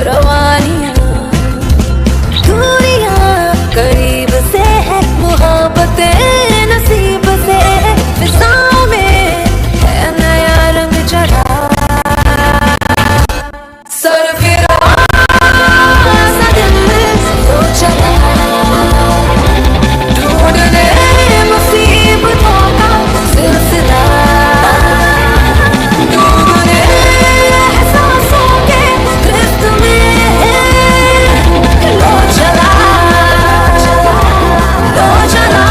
रवानियां दूरियां करीब से है मोहब्बतें नसीब से फिजाओं में है नया रंग चढ़ा सरफिरा सा दिल तो चला ढूंढने मुसीबतों का सिलसिला डूबने एहसासों के गिरफ्त में लो चला लो चला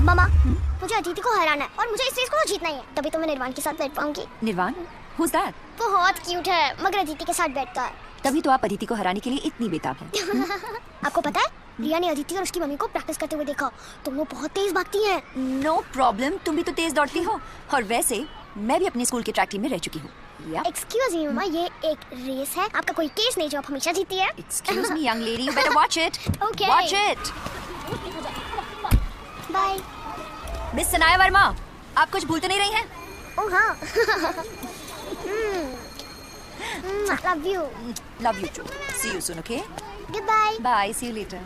मामा, मुझे अदिति को हराना है और मुझे इस चीज को जीतना ही है, तभी तो मैं निर्वाण के साथ बैठ पाऊंगी। निर्वाण? Who's that? वो बहुत क्यूट है मगर अदिति के साथ बैठता है। तभी तो आप अदिति को हराने के लिए इतनी बेताब हैं। आपको पता है रिया ने अदिति और उसकी मम्मी को प्रैक्टिस करते हुए देखा, तो वो बहुत तेज भागती हैं। नो प्रॉब्लम, तुम भी तो तेज दौड़ती हो। और वैसे मैं भी अपने स्कूल के ट्रैक टीम में रह चुकी हूँ। एक्सक्यूज मी मामा, ये एक रेस है, आपका कोई केस नहीं जो आप हमेशा जीती है। Excuse me young lady, you better watch it. Okay. Watch it. Bye. Miss Sanaya Verma, आप कुछ भूल तो नहीं रही हैं? ओह हाँ। Love you. Love you too. See you soon, okay? Good bye. Bye, see you later.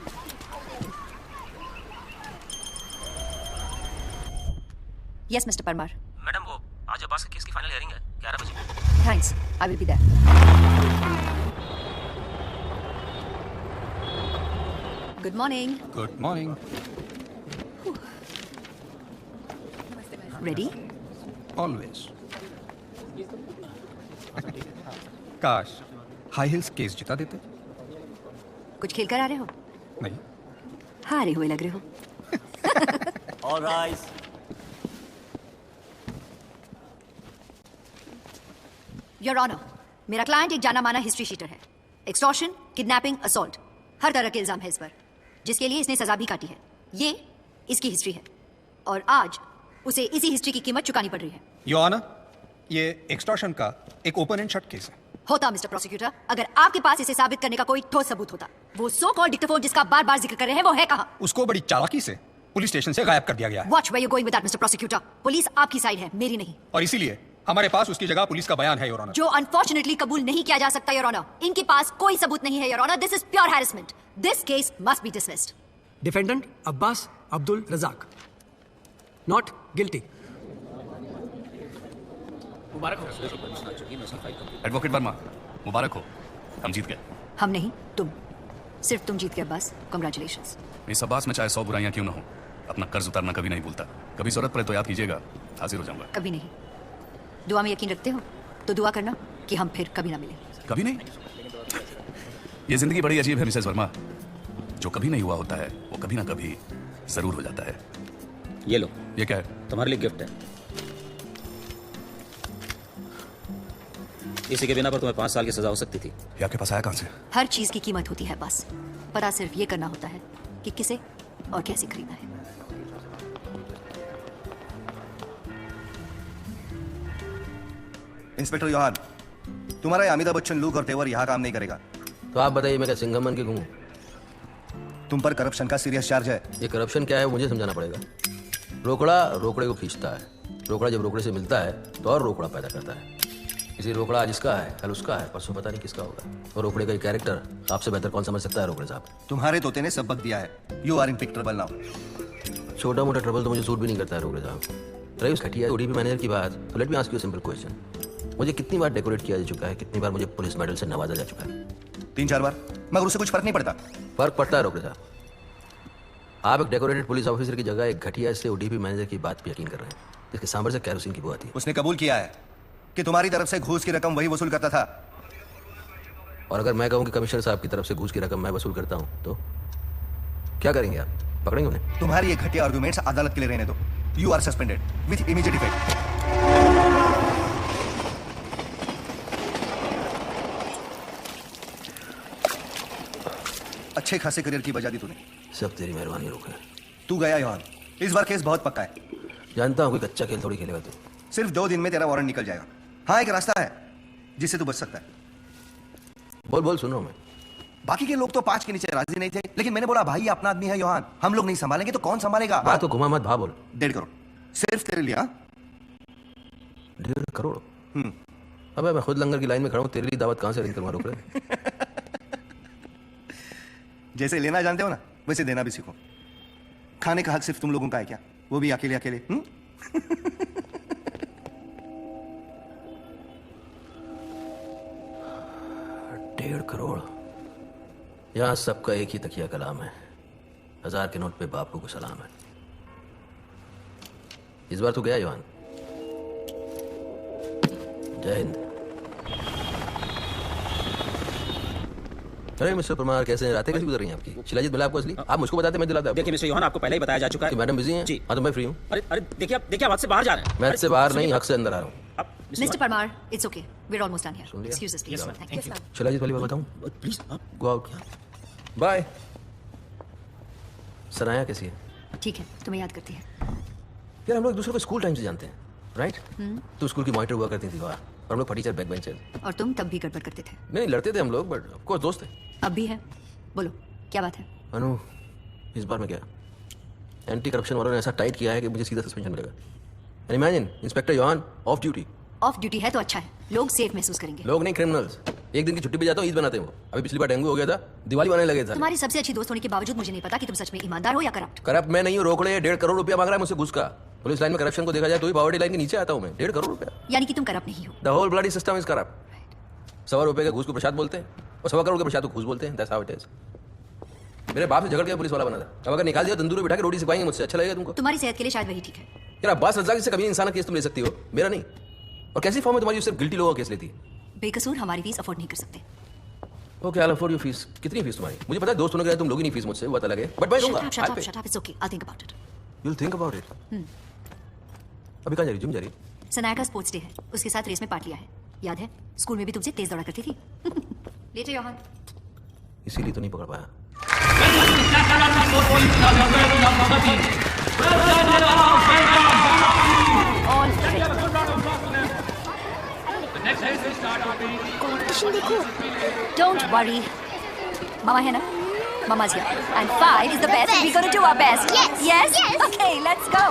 Yes Mr Parmar. Madam वो आज अब्बास के केस की फाइनल हियरिंग है 11 बजे। Thanks, I will be there. Good morning. Good morning. Ready? Always. काश high heels case जिता देते। कुछ खेल कर आ रहे हो? नहीं। हारे हुए लग रहे हो। All right. योर ऑनर, मेरा क्लाइंट एक जाना माना हिस्ट्री शीटर है। एक्सटॉर्शन, किडनैपिंग, असॉल्ट, हर तरह के इल्जाम है इस पर, जिसके लिए इसने सजा भी काटी है। ये इसकी हिस्ट्री है और आज उसे इसी हिस्ट्री की कीमत चुकानी पड़ रही है। योर ऑनर, ये एक्सटॉर्शन का एक ओपन एंड शट केस है। होता मिस्टर प्रोसिक्यूटर, अगर आपके पास इसे साबित करने का कोई ठोस सबूत होता। वो सो कॉल्ड डिक्टेफोन जिसका बार बार जिक्र कर रहे हैं, वो है कहाँ? उसको बड़ी चालाकी से पुलिस स्टेशन से गायब कर दिया गया है। Watch where you going with that Mr prosecutor. Police आपकी साइड है, मेरी नहीं। और इसीलिए हमारे पास उसकी जगह पुलिस का बयान है योर ऑनर, जो अनफॉर्चुनेटली कबूल नहीं किया जा सकता योर ऑनर। इनके पास कोई सबूत नहीं है your honour. This is pure harassment. This case must be dismissed. Defendant Abbas Abdul Razak not guilty. Advocate Verma, मुबारक हो, हम जीत गए। हम नहीं, तुम। सिर्फ तुम जीत गए अब्बास। कांग्रेचुलेशंस। इस अब्बास में चाहे 100 बुराइयां क्यों ना हो, अपना कर्ज उतारना कभी नहीं भूलता। कभी जरूरत पड़े तो याद कीजिएगा, हाजिर हो जाऊंगा। कभी नहीं। दुआ में यकीन रखते हो तो दुआ करना कि हम फिर कभी ना मिलें। कभी नहीं? ये जिंदगी बड़ी अजीब है मिसेस वर्मा। जो कभी नहीं हुआ होता है वो कभी ना कभी जरूर हो जाता है। ये लो, ये क्या है? तुम्हारे लिए गिफ्ट है। इसी के बिना पर तुम्हें 5 साल की सजा हो सकती थी। ये आपके पास आया कहां से? हर चीज की कीमत होती है बस, पता सिर्फ ये करना होता है कि किसे और कैसे खरीदना है। इंस्पेक्टर योहान, तुम्हारा ये अमिताभ बच्चन लुक और तेवर यहाँ काम नहीं करेगा। तो आप बताइए, मैं क्या सिंघम बन के घूमूं? तुम पर करप्शन का सीरियस चार्ज है। ये करप्शन क्या है मुझे समझाना पड़ेगा। रोकड़ा रोकड़े को खींचता है, रोकड़ा जब रोकड़े से मिलता है तो और रोकड़ा पैदा करता है। इसी रोकड़ा आज इसका है, कल उसका है, परसों पता नहीं किसका होगा। और रोकड़े का एक कैरेक्टर आपसे बेहतर कौन समझ सकता है रोकड़े साहब? तुम्हारे तोते ने सबक दिया है। You are in big trouble now. छोटा मोटा ट्रबल तो मुझे सूट भी नहीं करता है रोकड़े साहब। रही उस घटिया ओडीपी मैनेजर की बात, तो let me ask you simple question. मुझे कितनी बार डेकोरेट किया जा चुका है, कितनी बार मुझे पुलिस मेडल से नवाजा जा चुका है? 3-4 बार, मगर उससे कुछ फर्क नहीं पड़ता। फर्क पड़ता है रोकड़े साहब। आप एक डेकोरेटेड पुलिस ऑफिसर की जगह एक घटिया से ओडीपी मैनेजर की बात पे यकीन कर रहे हैं, जिसके सांभर से कैरोसिन की बू आती है। उसने कबूल किया है कि तुम्हारी तरफ से घूस की रकम वही वसूल करता था। और अगर मैं कहूं कि कमिश्नर साहब की तरफ से घूस की रकम मैं वसूल करता हूं तो क्या करेंगे आप? पकड़ेंगे उन्हें? तुम्हारी ये घटिया आर्गुमेंट्स अदालत के लिए रहने दो। You are suspended with immediate effect. अच्छे खासे करियर की बजा दी तूने। सब तेरी मेहरबानी रोके। तू गया योहान, इस बार केस बहुत पक्का है। जानता हूं कोई कच्चा खेल थोड़ी खेलेगा तू। सिर्फ 2 दिन में तेरा वारंट निकल जाएगा। हाँ, एक रास्ता है जिससे तू बच सकता है। बोल बोल, सुन रहा हूं मैं। बाकी के लोग तो 5 के नीचे राजी नहीं थे, लेकिन मैंने बोला भाई अपना आदमी है योहान, हम लोग नहीं संभालेंगे तो कौन संभालेगा? बात तो घुमा मत भा बोल। 1.5 करोड़ सिर्फ तेरे लिए। 1.5 करोड़? अबे मैं खुद लंगर की लाइन में खड़ा हूँ, तेरे लिए दावत कहाँ से अरेंज करवा रोक रहे? जैसे लेना जानते हो ना, वैसे देना भी सीखो। खाने का हक सिर्फ तुम लोगों का है क्या? वो भी अकेले अकेले। 1.5 करोड़। यहाँ सबका एक ही तकिया कलाम है, 1000 के नोट पे बापू को सलाम है। इस बार तो गया जवान। जय हिंद। अरे मिस्टर परमार, कैसे हैं? रातें कैसी गुजर रही हैं आपकी? शिलाजीत मिला आपको असली? आप मुझको बताते, मैं दिलाता। देखिए मिस्टर योहान, आपको पहले ही बताया जा चुका है कि मैडम बिजी हैं। जी हाँ तो मैं फ्री हूँ। अरे देखिए आप हद से बाहर जा रहे हैं। मैं हद से बाहर नहीं, हक से अंदर आ रहा हूँ। Mr. Parmar, it's okay. We're almost done here. सुन लिया? Excuse us, please. Thank you. Shilajit वाली बात बताऊँ? Please go out. Bye. Sanaya कैसी है? ठीक है, तुम्हें याद करती है। यार हम लोग एक दूसरे को स्कूल टाइम से जानते हैं, राइट? तू स्कूल की मॉनिटर हुआ करती थी वहाँ, और हम लोग फटीचर बैक बेंचर। और तुम तब भी गड़बड़ करते थे। नहीं लड़ते थे हम लोग, बट ऑफ कोर्स दोस्त थे। अब भी है। बोलो, क्या बात है? अनु, इस बार में क्या, एंटी करप्शन वालों ने ऐसा टाइट किया है कि मुझे सीधा सस्पेंशन मिलेगा। And imagine, inspector Yohan off duty. Off duty है तो अच्छा है, लोग सेफ महसूस करेंगे। लोग नहीं, क्रिमिनल्स। एक दिन की छुट्टी पे जाता हूँ, ईद बनाते हैं वो। अभी पिछली बार डेंगू हो गया था, दिवाली बनाने लगे थे। तुम्हारी सबसे अच्छी दोस्त होने के बावजूद मुझे नहीं पता कि तुम सच में ईमानदार हो या करप्ट। करप्ट मैं नहीं हूँ, रोकड़े 1.5 करोड़ रुपया मांग रहा है मुझसे घुस का। पुलिस लाइन में करप्शन को देखा जाए तो ही पॉवर्टी लाइन के नीचे आता हूँ मैं। 1.5 करोड़ रुपया, यानी कि तुम करप्ट नहीं हो। The whole bloody system is corrupt. 1.25 रुपए का घूस को प्रसाद बोलते हैं, और 1.25 करोड़ के प्रसाद को घूस बोलते हैं। That's how it is. मेरे बाप से झगड़ के पुलिस वाला बना था, अब अगर निकाल दिया तंदूर में बिठा के रोटी सिखाएंगे मुझसे, अच्छा लगेगा तुमको? तुम्हारी सेहत के लिए शायद वही ठीक है। यार अब्बास रज़ाक से कभी इंसान का केस तुम ले सकती हो, मेरा नहीं। और कैसी फॉर्म है तुम्हारी, सिर्फ गिल्टी लोगों का केस लेती है? बेकसूर हमारी फीस अफोर्ड नहीं कर सकते। Okay, I will afford your fees. कितनी फीस तुम्हारी? मुझे पता है दोस्त होने के लिए तुम लोग ही नहीं फीस मुझसे, वो बात अलग है, बट मैं दूंगा। Shut up, it's okay. I'll think about it. You'll think about it? अभी कहाँ जा रही? जिम जा रही? सनाया का स्पोर्ट्स डे है, उसके साथ रेस में पार्ट लिया है। याद है, स्कूल में भी तुमसे तेज दौड़ा करती थी। लेटे योहान। इसीलिए तो नहीं पकड़ पाया। कंपटीशन देखो। Don't worry. Mama है ना? Mama's here. And 5 is the best. We're going to do our best. Yes. Yes? Yes. Okay, let's go.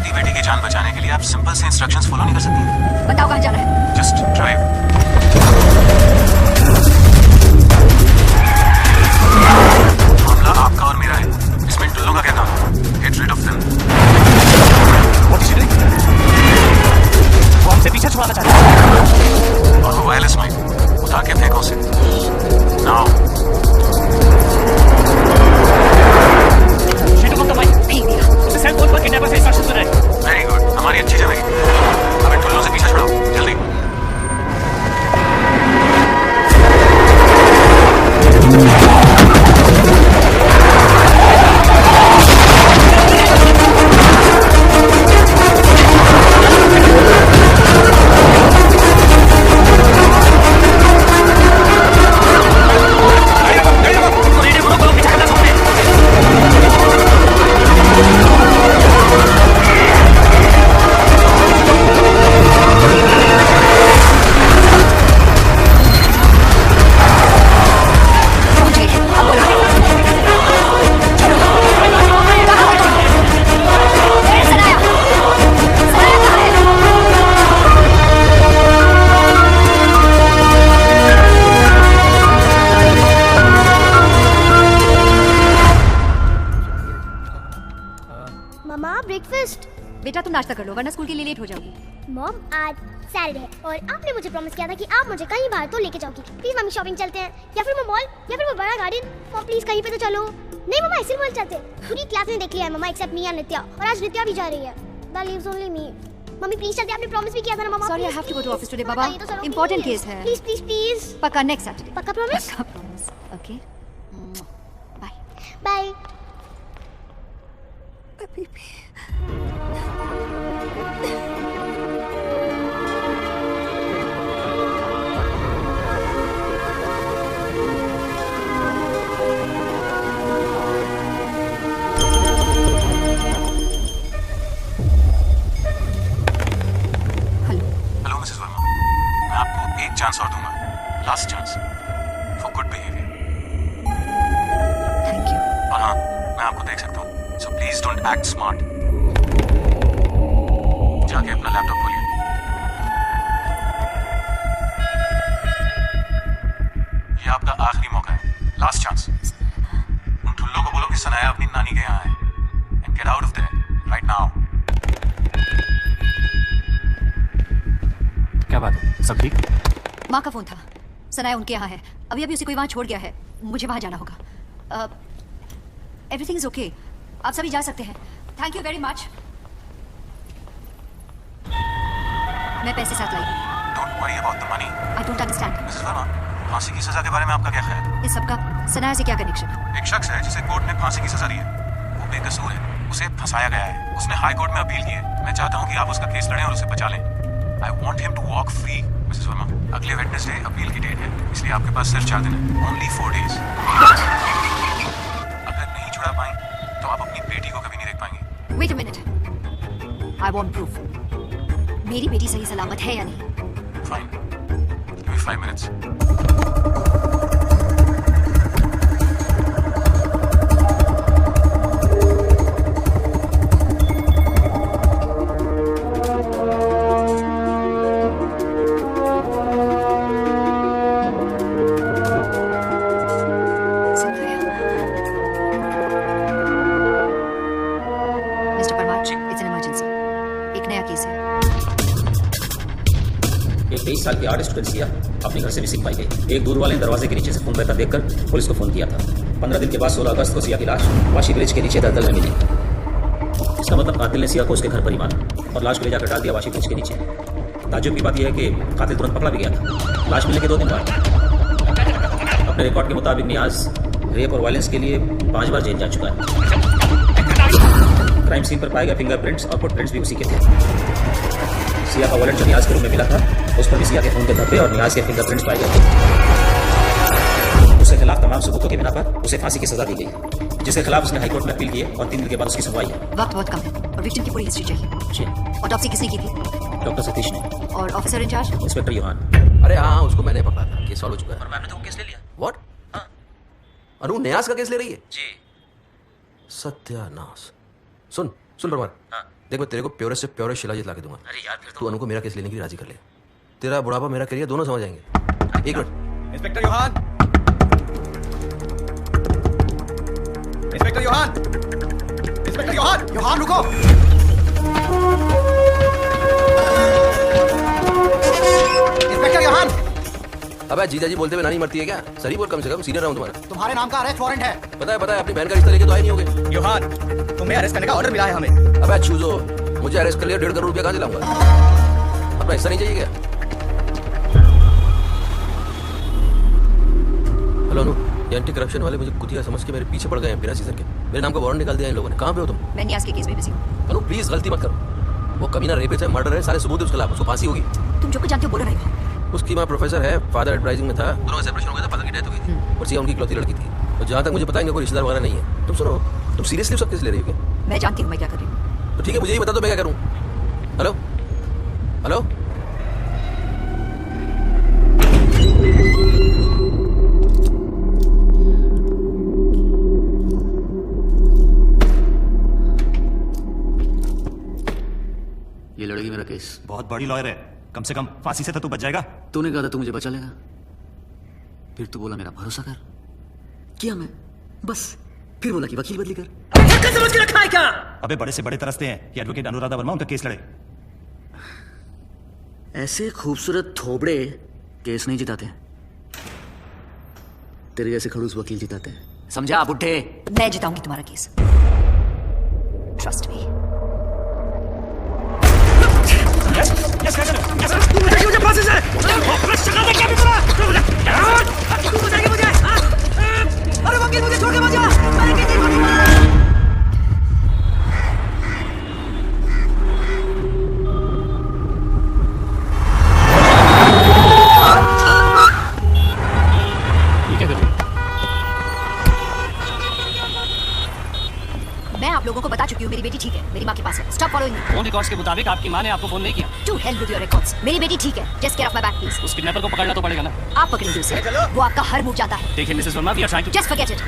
इकलौती बेटी की जान बचाने के लिए आप सिंपल से इंस्ट्रक्शंस फॉलो नहीं कर सकती? बताओ कहाँ जाना है। Just drive. मामला आपका और मेरा है, इसमें टुल्लों का क्या काम? Get rid of them. What is she doing? वो हमसे पीछा छुड़ाना चाहता है। और वो वायरलेस माइक उठा के फेंको उसे now. She took off the mic. फेंक दिया। उसे सेल फोन पर किडनैपर से इंस्ट्रक्शन सुन रहे हैं। वेरी गुड, हमारी अच्छी जमेगी। अब इन टुल्लों से पीछा छुड़ाओ जल्दी। मम्मा ब्रेकफास्ट। बेटा तुम नाश्ता कर लो वरना स्कूल के लिए लेट हो जाओगी। मॉम आज सैटरडे है और आपने मुझे प्रॉमिस किया था कि आप मुझे कहीं बाहर तो लेके जाओगी। प्लीज मम्मी शॉपिंग चलते हैं या फिर वो मॉल या फिर वो बड़ा गार्डन। मॉम प्लीज कहीं पे तो चलो। नहीं मम्मा ऐसे मॉल चलते। पूरी क्लास ने देख लिया है मम्मा एक्सेप्ट मी और नित्या, और आज नित्या भी जा रही है। That leaves only me. Mummy please चलते, आपने प्रॉमिस भी किया था ना मम्मा। Sorry I have to go to office today बाबा, इंपॉर्टेंट केस है। प्लीज प्लीज प्लीज पक्का नेक्स्ट सैटरडे। पक्का प्रॉमिस। पक्का promise. Okay bye bye. Hello Mrs Verma, मैं आपको एक चांस और दूंगा, last chance for good behaviour. Thank you. और हाँ, मैं आपको देख सकता हूँ, so please don't act smart. जाके अपना लैपटॉप खोलिए। ये आपका आखिरी मौका है, लास्ट चांस। उन ठुल्लों को बोलो कि सनाया अपनी नानी के यहाँ है, and get out of their right now. क्या बात है, सब ठीक? माँ का फोन था, सनाया उनके यहाँ है। अभी अभी उसे कोई वहाँ छोड़ गया है, मुझे वहाँ जाना होगा। एवरीथिंग इज ओके, आप सभी जा सकते हैं। Thank you very much. मैं पैसे साथ लाई। Don't worry about the money. I don't understand. Mrs Verma, फांसी की सजा के बारे में आपका क्या ख्याल है? इस सबका सनाया से क्या कनेक्शन? एक शख्स है जिसे कोर्ट ने फांसी की सजा दी है, वो बेकसूर है, उसे फंसाया गया है, उसने हाई कोर्ट में अपील की है। मैं चाहता हूँ कि आप उसका केस लड़ें और उसे बचा लें। I want him to walk free. Mrs Verma, अगले वेडनेसडे अपील की डेट है, इसलिए आपके पास सिर्फ 4 दिन है, ओनली 4 days। अगर नहीं छुड़ा पाए तो आप अपनी बेटी को कभी नहीं देख पाएंगे। Wait a minute, I want proof. मेरी बेटी सही सलामत है या नहीं? Fine, give me 5 minutes। Mr Parmar, it's an emergency. एक नया केस है। एक 23 साल की आर्ट स्टूडेंट सिया अपने घर से मिसिंग पाई गई। एक दूर वाले ने दरवाजे के नीचे से खून बहता देखकर पुलिस को फोन किया था। 15 दिन के बाद 16 अगस्त को सिया की लाश वाशी ब्रिज के नीचे दलदल में मिली। इसका मतलब कातिल ने सिया को उसके घर पर ही मारा और लाश को ले जाकर डाल दिया वाशी ब्रिज के नीचे। ताज्जुब की बात यह है कि कातिल तुरंत पकड़ा भी गया था, लाश मिलने के 2 दिन बाद। अपने रिकॉर्ड के मुताबिक नियाज रेप और वायलेंस के लिए 5 बार जेल जा चुका है। क्राइम सीन पर पाए गए फिंगरप्रिंट्स और फुटप्रिंट्स भी उसी के थे। सिया का वॉलेट जो नियाज के रूम में मिला था, उस पर भी सिया के खून के धब्बे और नियाज के फिंगरप्रिंट्स पाए गए थे। उसके खिलाफ तमाम सबूतों की बिना पर उसे फांसी की सजा दी गई, जिसके खिलाफ उसने हाईकोर्ट में अपील की है और 3 दिन के बाद उसकी सुनवाई है। वक्त बहुत कम है और विक्टिम की पूरी हिस्ट्री चाहिए। जी। ऑटोप्सी किसने की थी? डॉक्टर सतीश ने। और ऑफिसर इंचार्ज? इंस्पेक्टर योहान। अरे हाँ, उसको मैंने पकड़ा था, केस सॉल्व हो चुका है। और मैम ने तो वो केस ले लिया। व्हाट? अनु नियाज का केस ले रही है? जी। सत्यानाश। सुन परमार, हाँ। देख मैं तेरे को प्योरेस्ट से प्योरेस्ट शिलाजीत ला के दूंगा। अरे यार फिर तू अनु को मेरा केस लेने के लिए राजी कर ले। तेरा बुढ़ापा मेरा करियर दोनों समझ जाएंगे। एक मिनट। Inspector Yohan, inspector Yohan, inspector Yohan, Yohan रुको। इंस्पेक्टर योहान। अबे जीजाजी बोलते हुए नानी मरती है क्या? सही बोल, कम से कम सीनियर रहा हूं तुम्हारा। तुम्हारे नाम का अरेस्ट वारंट है। पता है अपनी बहन का रिश्ता लेके तो आए नहीं होगे। योहान, तुम्हें अरेस्ट करने का ऑर्डर मिला है हमें। अबे चूजो, मुझे अरेस्ट कर लिया 1.5 करोड़ रुपया कहां से लाऊंगा? अपना हिस्सा नहीं चाहिए क्या? हेलो अनु, ये एंटी करप्शन वाले मुझे कुतिया समझ के मेरे पीछे पड़ गए हैं बिना सीजन के। मेरे नाम का वारंट निकाल दिया इन लोगों ने। कहां पे हो तुम? मैं न्यास के केस में बिजी हूं। अनु प्लीज गलती मत करो। वो कमीना रेपिस्ट है, मर्डर है, सारे सबूत है उसके खिलाफ, उसको फांसी होगी। तुम जो कुछ जानते हो बोलो नहीं। उसकी माँ प्रोफेसर है, फादर एडवर्टाइजिंग में था, दोनों सेपरेशन हो गया था, फादर की डेथ हो गई थी और सिया उनकी इकलौती लड़की थी। और जहाँ तक मुझे पता है कोई रिश्तेदार वगैरह नहीं है। तुम सुनो, तुम सीरियसली सब केस ले रही हो क्या? मैं जानती हूँ मैं क्या कर रही हूँ। तो ठीक है, मुझे ही बता दो मैं क्या करूँ। हेलो हेलो, ये लड़ेगी मेरा केस। बहुत बड़ी लॉयर है, कम से कम फांसी से तो तू बच जाएगा। तूने कहा था तू मुझे बचा लेगा, फिर तू बोला मेरा भरोसा कर, किया मैं बस, फिर बोला कि वकील बदली कर। समझ के रखा है क्या? अबे बड़े से बड़े तरसते हैं कि एडवोकेट अनुराधा वर्मा उनका केस लड़े। ऐसे खूबसूरत थोबड़े केस नहीं जिताते, तेरे जैसे खड़ूस वकील जिताते हैं, समझा बुड्ढे? मैं जिताऊंगी तुम्हारा केस, ट्रस्ट मी। तू बचाएगी मुझे फांसी से। तू बचाएगी मुझे। अरे वकील मुझे छोड़ के मत जा। मैं किसी को नहीं मारा। मैं आप लोगों को बता चुकी हूँ मेरी बेटी ठीक है, मेरी माँ के पास है। Stop following me. Phone records के मुताबिक आपकी माँ ने आपको फोन नहीं किया। To hell with your records. मेरी बेटी ठीक है, just care of my back please. उस किडनैपर को पकड़ना तो पड़ेगा ना। आप पकड़ेंगे उसे, वो आपका हर मूव जानता है। देखिए Mrs Verma, we are trying to just forget it.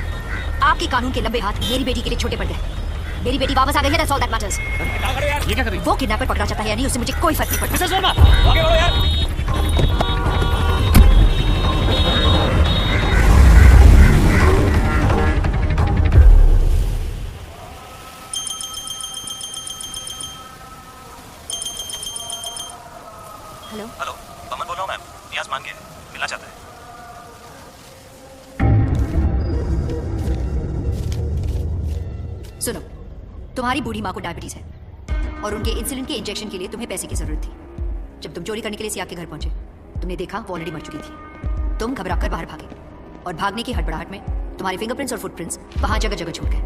आपके कानून के लंबे हाथ मेरी बेटी के लिए छोटे पड़ गए। मेरी बेटी वापस आ गई है, दैट्स ऑल दैट मैटर्स। ये क्या कर रही है? वो किडनैपर पकड़ा चाहता है या नहीं, उससे मुझे कोई फर्क नहीं पड़ता। मिसेस वर्मा, आगे बढ़ो यार। हेलो हेलो, अमन बोल रहा हूँ मैम, नियाज मान गए, मिलना चाहता है। सुनो, तुम्हारी बूढ़ी माँ को डायबिटीज है और उनके इंसुलिन के इंजेक्शन के लिए तुम्हें पैसे की जरूरत थी। जब तुम चोरी करने के लिए सिया के घर पहुंचे, तुमने देखा वो ऑलरेडी मर चुकी थी। तुम घबराकर बाहर भागे और भागने की हड़बड़ाहट में तुम्हारे फिंगरप्रिंट्स और फुटप्रिंट्स वहां जगह जगह छूट गए।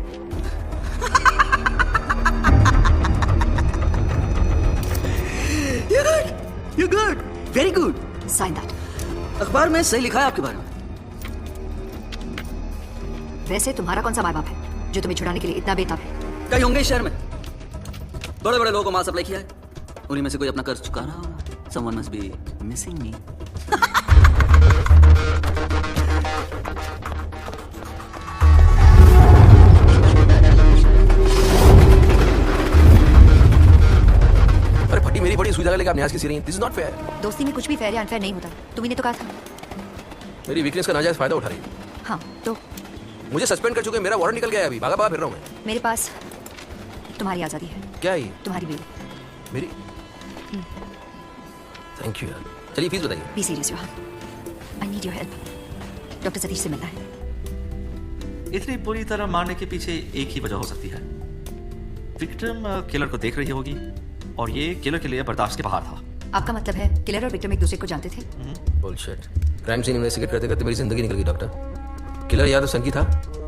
You're good, very good. Sign that. अखबार में सही लिखा है आपके बारे में। वैसे तुम्हारा कौन सा माँ बाप है जो तुम्हें छुड़ाने के लिए इतना बेताब है? कहीं होंगे इस शहर में, बड़े बड़े लोगों को माल सप्लाई किया है, उन्हीं में से कोई अपना कर्ज चुका रहा होगा। Someone must be missing me. अरे फटी मेरी बड़ी सुई जगह लेके आप न्यास की सी रही हैं। This is not fair. दोस्ती में कुछ भी फेयर या अनफेयर नहीं होता, तुम्ही ने तो कहा था। मेरी वीकनेस का नाजायज फायदा उठा रही है। हाँ तो मुझे सस्पेंड कर चुके, मेरा वारंट निकल गया है, अभी भागा भागा फिर रहा हूँ मैं। मेरे पास तुम्हारी आजादी है। क्या है ये? तुम्हारी बेल। मेरी? थैंक यू यार। चलिए फीस बताइए। Be serious Yohan, I need your help. Doctor Satish से मिलना है। इतनी बुरी तरह मारने के पीछे एक ही वजह हो सकती है, विक्टिम किलर को देख रही होगी और ये किलर के लिए बर्दाश्त के बाहर था। आपका मतलब है किलर और विक्टिम एक दूसरे को जानते थे? बुलशिट। क्राइम सीन इन्वेस्टिगेट करते करते मेरी जिंदगी निकल गई डॉक्टर। किलर या तो संकी था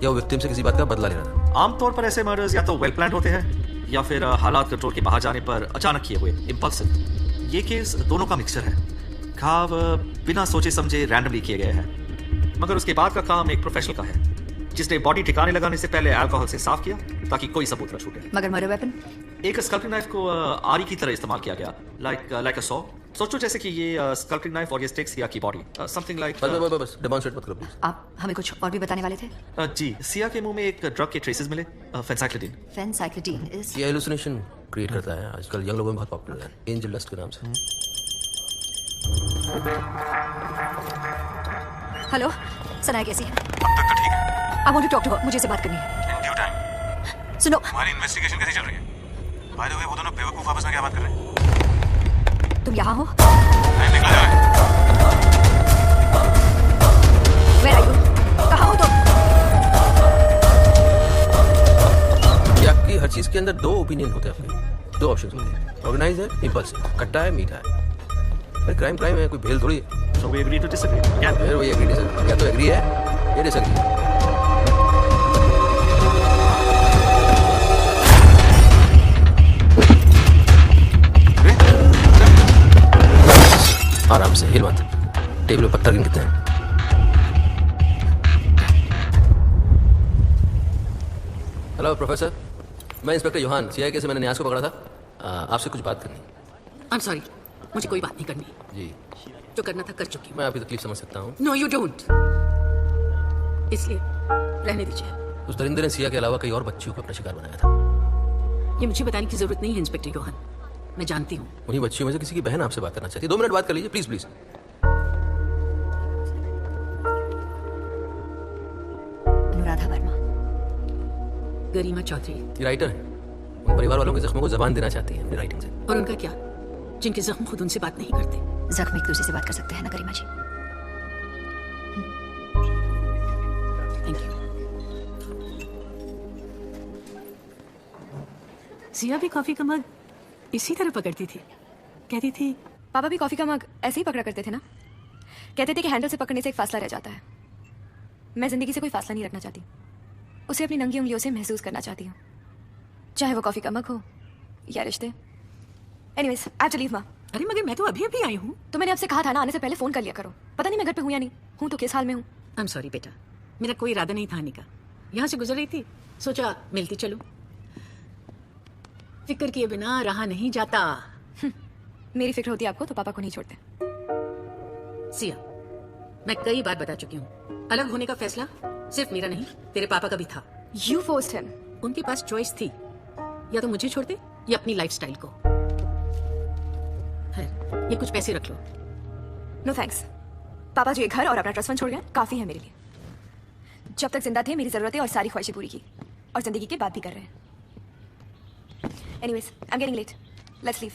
या वो विक्टिम से किसी बात का बदला ले रहा था। आमतौर पर ऐसे मर्डर्स या तो वेल प्लान्ड होते हैं या फिर हालात कंट्रोल के बाहर जाने पर अचानक किए हुए, इम्पल्सिव। ये केस दोनों का मिक्सचर है। घाव बिना सोचे समझे रैंडमली किए गए हैं, मगर उसके बाद का काम एक प्रोफेशनल का है जिसने बॉडी ठिकाने लगाने से पहले अल्कोहल से साफ किया ताकि कोई सबूत न छूटे। मगर मर्डर वेपन? एक स्कल्पिंग नाइफ को आरी की तरह इस्तेमाल किया गया, लाइक अ सॉ। सोचो जैसे कि ये स्कल्पिंग नाइफ और ये स्टिक सिया की बॉडी, समथिंग लाइक। बस डेमोंस्ट्रेट मत करो प्लीज। आप हमें कुछ और भी बताने वाले थे? जी, सिया के मुंह में एक ड्रग के ट्रेसेस मिले, फेंसाइक्लिडीन। फेंसाइक्लिडीन इज? ये हेलुसिनेशन क्रिएट करता है, आजकल यंग लोगों में बहुत पॉपुलर है, एंजल डस्ट के नाम से। हेलो, सनाया कैसी है? अब तक तो ठीक है। I want to talk to her, मुझे इससे बात करनी है। In due time. सुनो, हमारी इन्वेस्टिगेशन कैसी चल रही है? बाय द वे, वो दोनों बेवकूफ आपस में क्या बात कर रहे हैं? तुम यहाँ हो? नहीं, निकला जाए। Where are you? कहाँ हो तुम? ये आपकी हर चीज के अंदर दो ओपिनियन होते हैं, आपके दो ऑप्शंस होते हैं, ऑर्गेनाइज है, इम्पल्सिव, खट्टा है, मीठा है। पर क्राइम है, कोई भेल थोड़ी है। So we agree to disagree. क्या फिर वही एग्री डिसएग्री, क्या तो एग्री है या डिसएग्री? आराम से, हिल मत। टेबल पे पत्थर गिन कितने हैं? हेलो प्रोफेसर, मैं इंस्पेक्टर योहान, सीआईए से मैंने न्यास को पकड़ा था। आपसे कुछ बात करनी। आई एम सॉरी, मुझे कोई बात नहीं करनी। जी, जो करना था कर चुकी हूँ। मैं आपकी तकलीफ समझ सकता हूँ। नो यू डोंट, इसलिए रहने दीजिए। उस दरिंदे ने सिया के अलावा कई और बच्चियों को अपना शिकार बनाया था। ये मुझे बताने की जरूरत नहीं है इंस्पेक्टर योहान, मैं जानती हूँ। उन्हीं बच्चियों में से किसी की बहन आपसे बात करना चाहती है। 2 मिनट बात कर लीजिए, प्लीज प्लीज। अनुराधा वर्मा। गरिमा चौधरी। ये राइटर है, उन परिवार वालों के जख्मों को जबान देना चाहती है अपनी राइटिंग से। और उनका क्या, जिनके जख्म खुद उनसे बात नहीं करते? जख्म एक दूसरे से बात कर सकते हैं ना गरिमा जी। Thank you. सिया भी कॉफी का मग इसी तरह पकड़ती थी, कहती थी। पापा भी कॉफी का मग ऐसे ही पकड़ा करते थे ना, कहते थे कि हैंडल से पकड़ने से एक फासला रह जाता है। मैं जिंदगी से कोई फासला नहीं रखना चाहती, उसे अपनी नंगी उंगलियों से महसूस करना चाहती हूँ, चाहे वो कॉफी का मग हो या रिश्ते। Anyways, I have to leave माँ। अरे मगर मैं तो अभी अभी आई हूँ। तो मैंने आपसे कहा था ना, आने से पहले फोन कर लिया करो। पता नहीं मैं घर पे हूँ या नहीं हूँ, तो किस हाल में हूँ। आई एम सॉरी बेटा, मेरा कोई इरादा नहीं था आने का। यहाँ से गुजर रही थी, सोचा मिलती चलो। फिक्र किए बिना रहा नहीं जाता। मेरी फिक्र होती आपको तो पापा को नहीं छोड़ते। सिया, मैं कई बार बता चुकी हूँ, अलग होने का फैसला सिर्फ मेरा नहीं, तेरे पापा का भी था। You forced him. उनके पास चॉइस थी, या तो मुझे छोड़ दे या अपनी लाइफस्टाइल को। है, ये कुछ पैसे रख लो। No thanks. पापा जो ये घर और अपना ट्रस्ट फंड छोड़ गए, काफी है मेरे लिए। जब तक जिंदा थे मेरी जरूरतें और सारी ख्वाहिशें पूरी की, और जिंदगी की बात भी कर रहे हैं। Anyways, I am getting late, let's leave.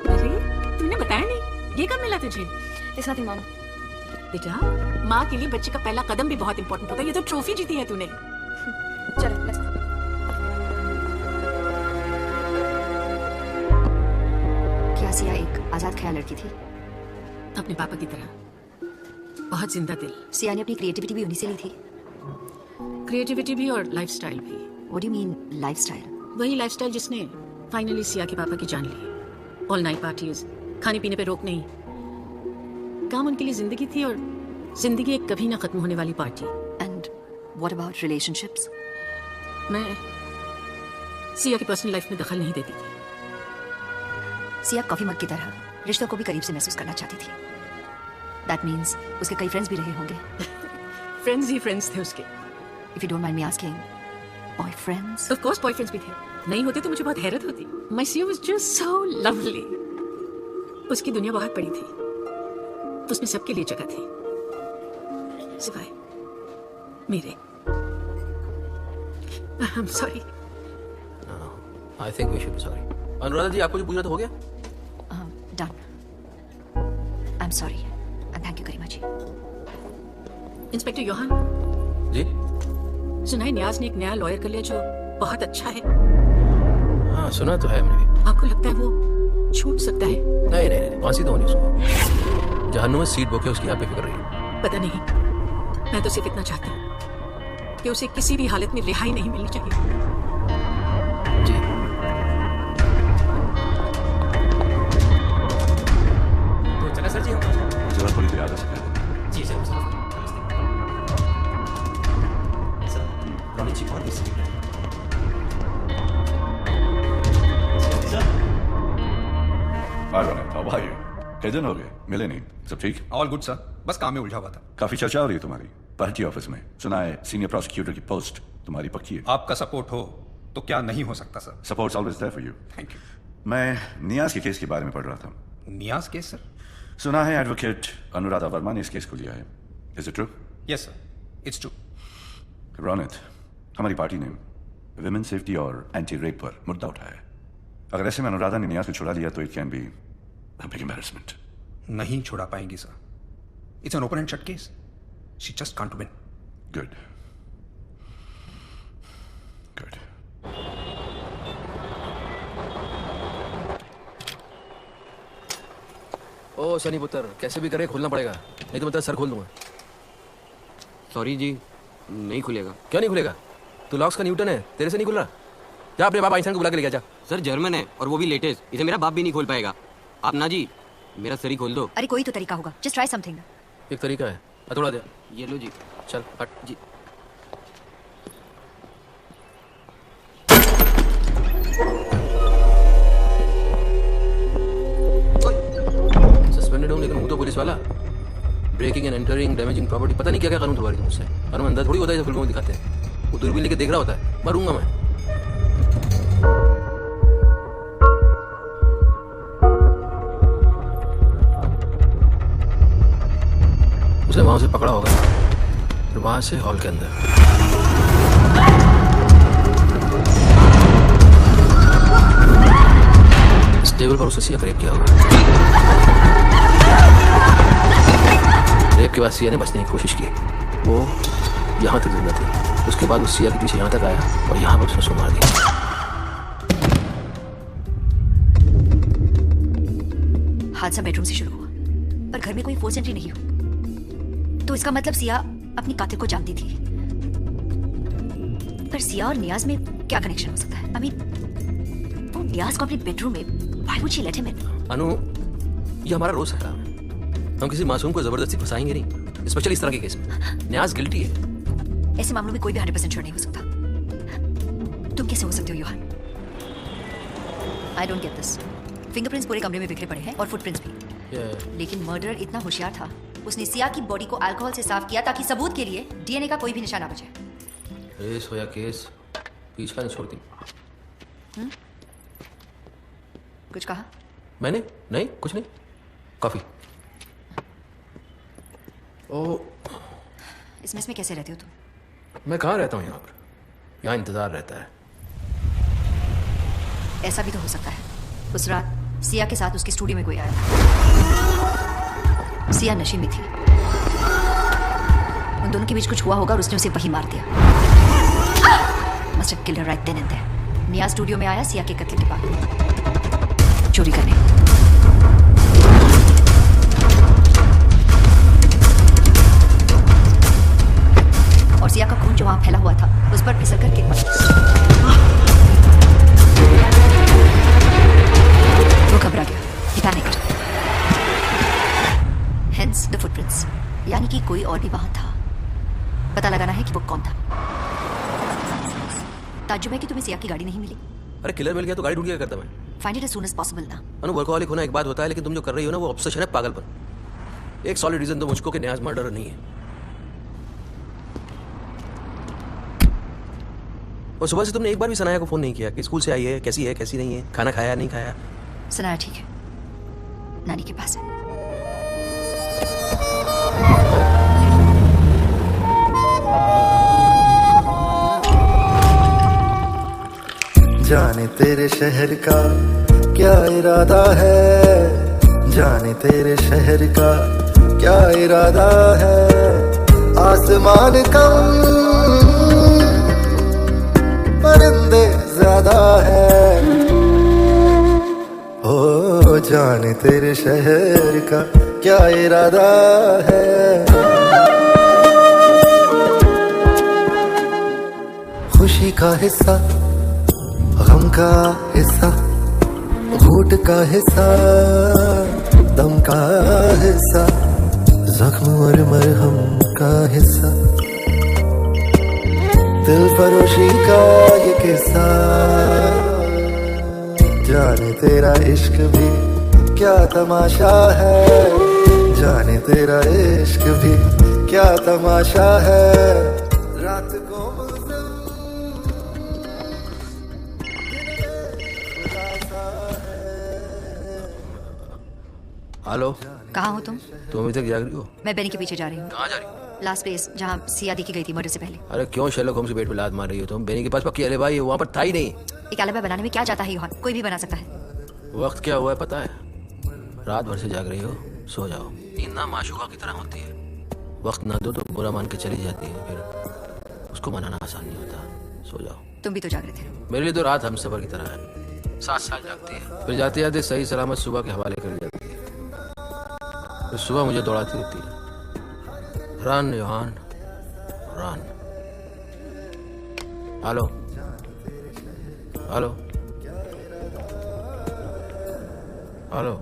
अरे तुमने बताया नहीं, ये कब मिला तुझे? It's nothing mom. बेटा, माँ के लिए बच्चे का पहला कदम भी बहुत इंपॉर्टेंट होता है। ये तो ट्रॉफी जीती है तूने। चलो लेट्स गो। क्या सिया एक आजाद ख्याल लड़की थी? अपने पापा की तरह बहुत जिंदा दिल। सिया ने अपनी क्रिएटिविटी भी उन्हीं से ली थी। क्रिएटिविटी भी और लाइफस्टाइल भी। What do you mean lifestyle? वही लाइफस्टाइल जिसने फाइनली सिया के पापा की जान ली। ऑल नाइट पार्टीज, खाने पीने पे रोक नहीं। काम उनके लिए जिंदगी थी, और जिंदगी एक कभी ना खत्म होने वाली party. And what about relationships? मैं सिया की पर्सनल लाइफ में दखल नहीं देती थी। सिया कॉफी मग की तरह रिश्तों को भी करीब से महसूस करना चाहती थी। दैट मीन्स उसके कई फ्रेंड्स भी रहे होंगे। फ्रेंड्स ही फ्रेंड्स थे उसके। If you don't mind me asking, boyfriends? Of course boyfriends भी थे। नहीं होते तो मुझे बहुत हैरत होती। My Siya was just so lovely. उसकी दुनिया बहुत बड़ी थी, उसमें सबके लिए जगह थी, सिवाय मेरे। I am sorry. I think we should be sorry. Anuradha ji, आपको जो पूछना था हो गया? Done. I am sorry and thank you Garima ji. Inspector Yohan ji, सुना है न्याज ने एक नया लॉयर कर लिया जो बहुत अच्छा है। हाँ सुना तो है मैंने भी। आपको लगता है वो छूट सकता है? नहीं नहीं नहीं, फांसी तो होनी उसको। जहन्नुम में सीट बुक है उसकी, आप बेफिक्र रहिए। पता नहीं, मैं तो सिर्फ इतना चाहती हूँ कि उसे किसी भी हालत में रिहाई नहीं मिलनी चाहिए। जी तो चला सर जी, हम जरा थोड़ी देर आगे से पहले। जी सर। रानी जी बहुत बिजी है। हाय रोनित, हाउ आर यू? कई दिन हो गए, मिले नहीं। सब ठीक? ऑल गुड सर, बस काम में उलझा हुआ था। काफी चर्चा हो रही है तुम्हारी पार्टी ऑफिस में। सुना है सीनियर प्रोसिक्यूटर की पोस्ट तुम्हारी पक्की है? आपका सपोर्ट हो तो क्या नहीं हो सकता sir. Support's always there for you. Thank you. मैं नियाज के केस के बारे में पढ़ रहा था। नियाज केस सर? सुना है एडवोकेट अनुराधा वर्मा ने इस केस को लिया है। Is it true? Yes sir, it's true. Ronit, हमारी पार्टी ने विमेन सेफ्टी और एंटी रेप पर मुद्दा उठाया है। अगर ऐसे में अनुराधा ने नियाज को छुड़ा लिया तो it can be a big embarrassment. नहीं छुड़ा पाएंगी sir. It's an open and shut case. She just can't win. Good good. ओ शनि पुत्र, कैसे भी करे खुलना पड़ेगा, नहीं तो मैं तेरा सर खोल दूंगा। सॉरी जी, नहीं खुलेगा। क्यों नहीं खुलेगा? तू लॉक्स का न्यूटन है, तेरे से नहीं खुल रहा। जा अपने बाप आइंस्टाइन को बुला के लेके जा। सर जर्मन है और वो भी लेटेस्ट, इसे मेरा बाप भी नहीं खोल पाएगा। आप ना जी मेरा सर ही खोल दो। अरे कोई तो तरीका होगा, जस्ट ट्राई समथिंग। एक तरीका है, हथौड़ा दे। ये लो जी। चल हट जी। सस्पेंडेड हूँ लेकिन हूँ तो पुलिस वाला। Breaking and entering, damaging property, पता नहीं क्या क्या कानून करवा रही मुझसे। कानून अंदर थोड़ी होता है जो फिल्मों में दिखाते हैं। वो दूरबीन लेके देख रहा होता है, मरूंगा मैं। उसे वहां से पकड़ा होगा, फिर वहां से हॉल के अंदर। इस टेबल पर उसे सिया रेप किया होगा। रेप के बाद सिया ने बचने की कोशिश की। वो यहाँ तक जिंदा थी। उसके बाद उस सिया के पीछे यहाँ तक आया और यहाँ पर उसने उसको मार दिया। हादसा बेडरूम से शुरू हुआ, पर घर में कोई फोर्स एंट्री नहीं हुई। तो इसका मतलब सिया अपनी कातिल को जानती थी। पर सिया और नियाज में क्या कनेक्शन हो सकता है? I mean, वो नियाज को अपने बेडरूम में why would she let him in? अनु, ये हमारा रोज है काम है। हम किसी मासूम को जबरदस्ती फंसाएंगे नहीं, स्पेशली इस तरह के केस में। नियाज गिल्टी है। ऐसे मामलों में कोई भी 100% श्योर नहीं हो सकता। तुम कैसे हो सकते हो Yohan? I don't get this. Fingerprints पूरे कमरे में बिखरे पड़े हैं और फुटप्रिंट्स भी। लेकिन मर्डरर इतना होशियार था, उसने सिया की बॉडी को अल्कोहल से साफ किया ताकि सबूत के लिए डीएनए का कोई भी निशान ना बचे। रेस हो या केस, पीछा नहीं छोड़ती। कुछ कहा? मैंने? नहीं, कुछ नहीं। कॉफी। ओ, इस मेस में कैसे रहते हो तुम? मैं कहाँ रहता हूँ यहाँ पर? यहाँ इंतजार रहता है। ऐसा भी तो हो सकता है उस रात सिया के साथ उसके स्टूडियो में कोई आया। सिया नशे में थी, उन दोनों के बीच कुछ हुआ होगा और उसने उसे वही मार दिया। Must have killed her right then and there. Niyaz studio में आया सिया के कत्ल के बाद चोरी करने। और सिया का खून जो वहां फैला हुआ था उस पर फिसल कर गिर पड़ा। वो घबरा गया, he panicked. Hence the footprints. यानी कि कोई और भी वहां था। पता लगाना है कि वो कौन था। ताज्जुब है कि तुम्हें सिया की गाड़ी नहीं मिली। अरे किलर मिल गया तो गाड़ी ढूंढ क्या करता मैं? Find it as soon as possible ना। अनु, वर्कहॉलिक होना एक बात होता है, लेकिन तुम जो कर रही हो ना वो ऑब्सेशन है, पागलपन। एक सॉलिड रीजन तो मुझको कि नियाज मर्डर नहीं है। और सुबह से तुमने एक बार भी सनाया को फोन नहीं किया कि स्कूल से आई है, कैसी है, कैसी नहीं है, खाना खाया नहीं खाया। सनाया ठीक है, नानी के पास है। जाने तेरे शहर का क्या इरादा है, जाने तेरे शहर का क्या इरादा है। आसमान कम परिंदे ज्यादा है। ओ जाने तेरे शहर का क्या इरादा है। खुशी का हिस्सा, गम का हिस्सा, घूट का हिस्सा, दम का हिस्सा, जख्म और मरहम का हिस्सा, दिल फरोशी का ये किस्सा। जाने तेरा इश्क भी क्या तमाशा है, जाने तेरा इश्क भी क्या तमाशा है। रात को हेलो, कहाँ हो तुम? तुम अभी तक जाग रही हो? मैं बेनी के पीछे जा रही हूँ। कहाँ जा रही हो? लास्ट प्लेस जहाँ सिया देखी गई थी मर्डर से पहले। अरे क्यों शेरलॉक होम्स के पेट पे लात मार रही हो तुम? बेनी के पास पक्की अलिबाई है, वहाँ पर था ही नहीं। एक अलिबाई बनाने में क्या जाता है योहान? कोई भी बना सकता है। वक्त क्या हुआ है पता है? रात भर से जाग रही हो, सो जाओ। नींद ना माशूका की तरह होती है, वक्त ना दो तो बुरा मान के चली जाती है, फिर उसको मनाना आसान नहीं होता। सो जाओ। तुम भी तो जाग रहे थे। मेरे लिए तो रात हम सफर की तरह है, 7 साल जागती है, फिर जाते जाते सही सलामत सुबह के हवाले कर जाती है, फिर सुबह मुझे दौड़ाती रहती है। Run Yohan run. Hello hello hello.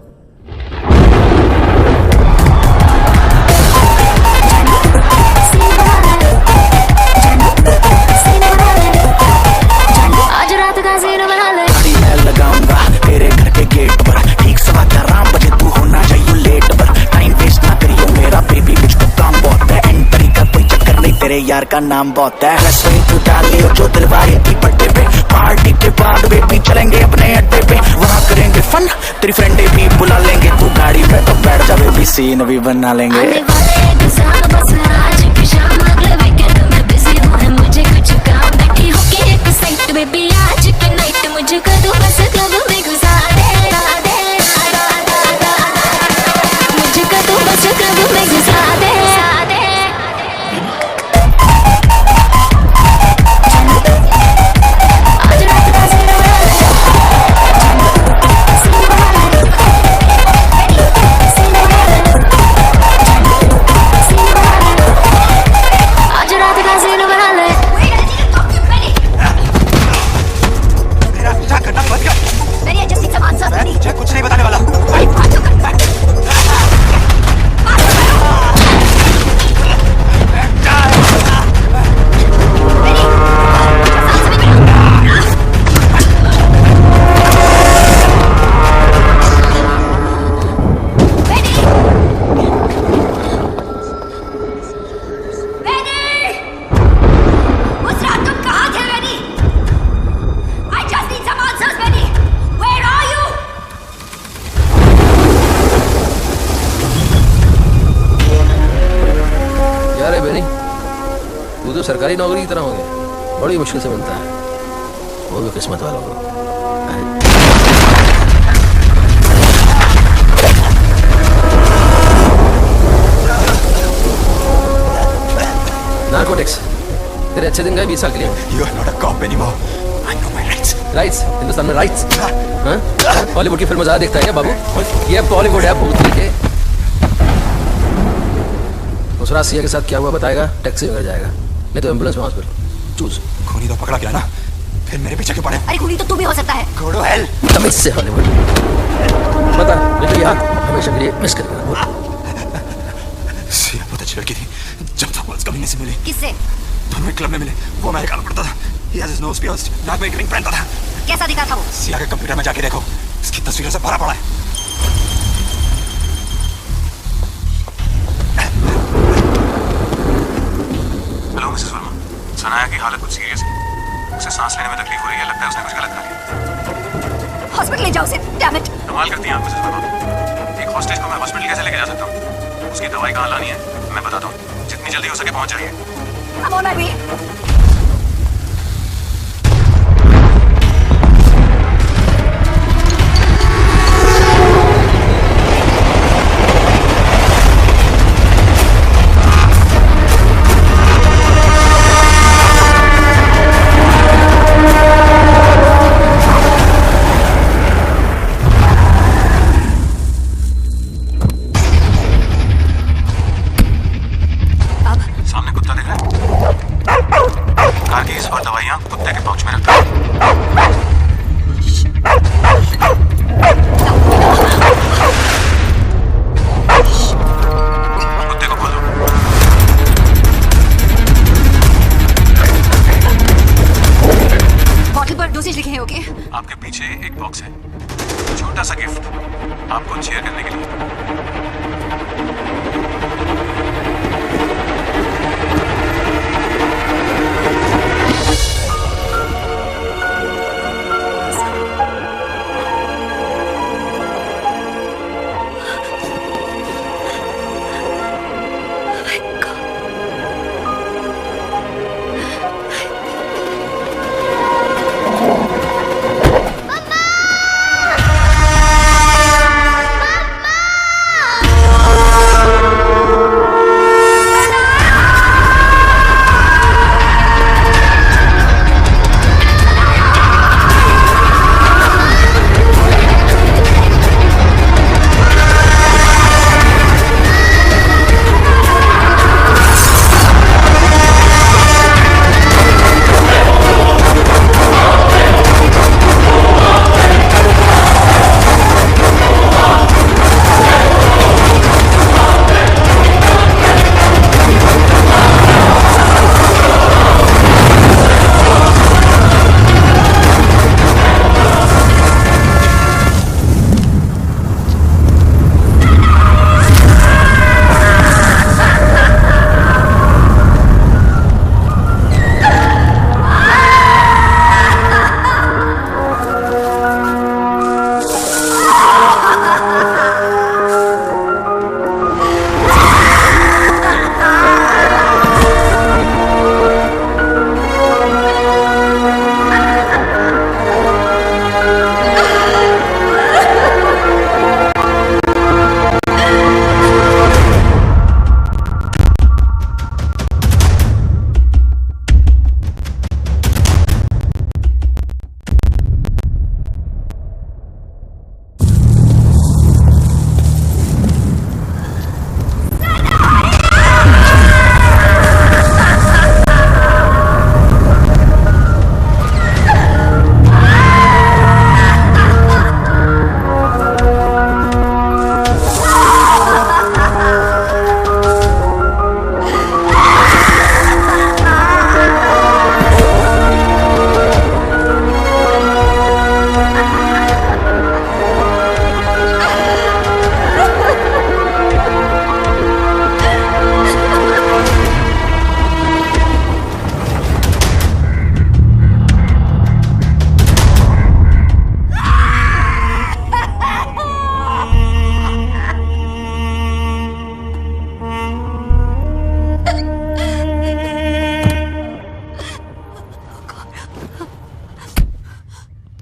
आज रात का सीन बना ले। मैं लगाऊंगा तेरे घर के गेट पर, ठीक 11:15 बजे तू होना चाहिए लेट पर। टाइम वेस्ट ना करियो मेरा बेबी, मुझको काम बहुत है, एंट्री का कोई चक्कर नहीं, तेरे यार का नाम बहुत है। रसोई तू डाल लियो जो दिलवाए की पट्टे पे, पार्टी के बाद बेबी चलेंगे अपने अड्डे पे, वहाँ करेंगे फन, तेरी फ्रेंडे भी बुला लेंगे, तू गाड़ी पे तो बैठ जा बेबी, सीन भी बना लेंगे। आने वाले एक साल बस आज की शाम, अगले वीकेंड में बिजी हूँ है, मुझे कुछ काम, बैठी होके एक साइड बेबी आज की नाइट मुझे कर दो बस क्लब में घुसा दे, मुझे कर दो बस क्लब में घुसा दे। कुछ नहीं बताने वाला। सरकारी नौकरी की तरह हो गया, बड़ी मुश्किल से मिलता है, वो भी किस्मत वालों को। नार्कोटिक्स तेरे अच्छे दिन गए 20 साल के लिए। You are not a cop anymore. I know my rights. Rights? Hindustan में राइट्स? बॉलीवुड की फिल्म ज्यादा देखता है क्या बाबू? ये बॉलीवुड है भूत के। उस रात सिया के साथ क्या हुआ बताएगा? टैक्सी में जाएगा, नहीं तो एम्बुलेंस में हॉस्पिटल। चूज। खूनी तो पकड़ा गया ना, फिर मेरे पीछे क्यों पड़े? अरे खूनी तो तू भी हो सकता है। Go to hell. तमीज से हॉलीवुड। बता बेटे, यहाँ हमेशा के लिए मिस करेगा। सिया बहुत अच्छी लड़की थी, जब तक वो कभी से मिली। किससे? दोनों एक क्लब में मिले, वो मैं काला पड़ता था, he has his nose pierced, नाक में एक रिंग पहनता था। कैसा दिखा था वो? सिया के कंप्यूटर में जाके देखो, इसकी तस्वीरों से भरा पड़ा है। हेलो मिसेस वर्मा, सनाया की हालत कुछ सीरियस है, उसे सांस लेने में तकलीफ हो रही है, लगता है उसने कुछ गलत कर लिया। हॉस्पिटल ले जाओ उसे, डैम इट। कमाल करती हैं आप मिसेस वर्मा, एक हॉस्टेज को मैं हॉस्पिटल कैसे लेके जा सकता हूँ? उसकी दवाई कहाँ लानी है मैं बताता हूँ, जितनी जल्दी हो सके पहुँच जाइए। I'm on my way. आपके पीछे एक बॉक्स है, छोटा सा गिफ्ट आपको चीयर करने के लिए।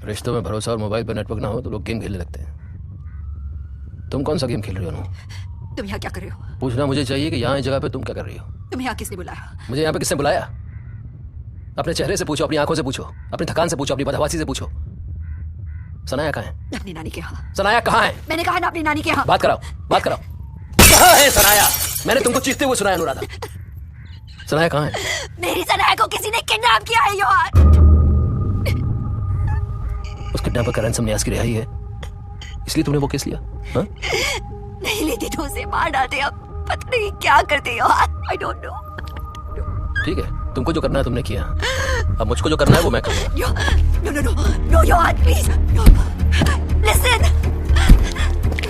रिश्तों में भरोसा और मोबाइल पर नेटवर्क ना हो तो लोग गेम खेलने लगते हैं। तुम कौन सा गेम खेल रही हो अनु? तुम यहाँ क्या कर रहे हो? पूछना मुझे चाहिए कि यहाँ इस जगह पे तुम क्या कर रही हो? तुम्हें यहाँ किसने बुलाया? मुझे यहाँ पे किसने बुलाया? अपने चेहरे से पूछो, अपनी आंखों से पूछो, अपनी थकान से पूछो, अपनी बदहवासी से पूछो। सनाया कहाँ है? अपनी नानी के यहाँ। सनाया कहाँ है? मैंने कहा ना अपनी नानी के यहाँ। बात कराओ, बात कराओ। कहाँ है सनाया? मैंने तुमको चीखते हुए सुनाया अनुराधा। सनाया कहाँ है? मेरी सनाया को किसी ने किडनैप किया है योहान। उस किडनैपर का रैंसम न्यास की रिहाई है, इसलिए तुमने वो केस लिया? हाँ? नहीं लेती तो उसे मार डालते। अब पता नहीं क्या करते योहान। I don't know। ठीक है, तुमको जो करना है तुमने किया, अब मुझको जो करना है वो मैं करूँगा। No, Yohan, please, no, listen।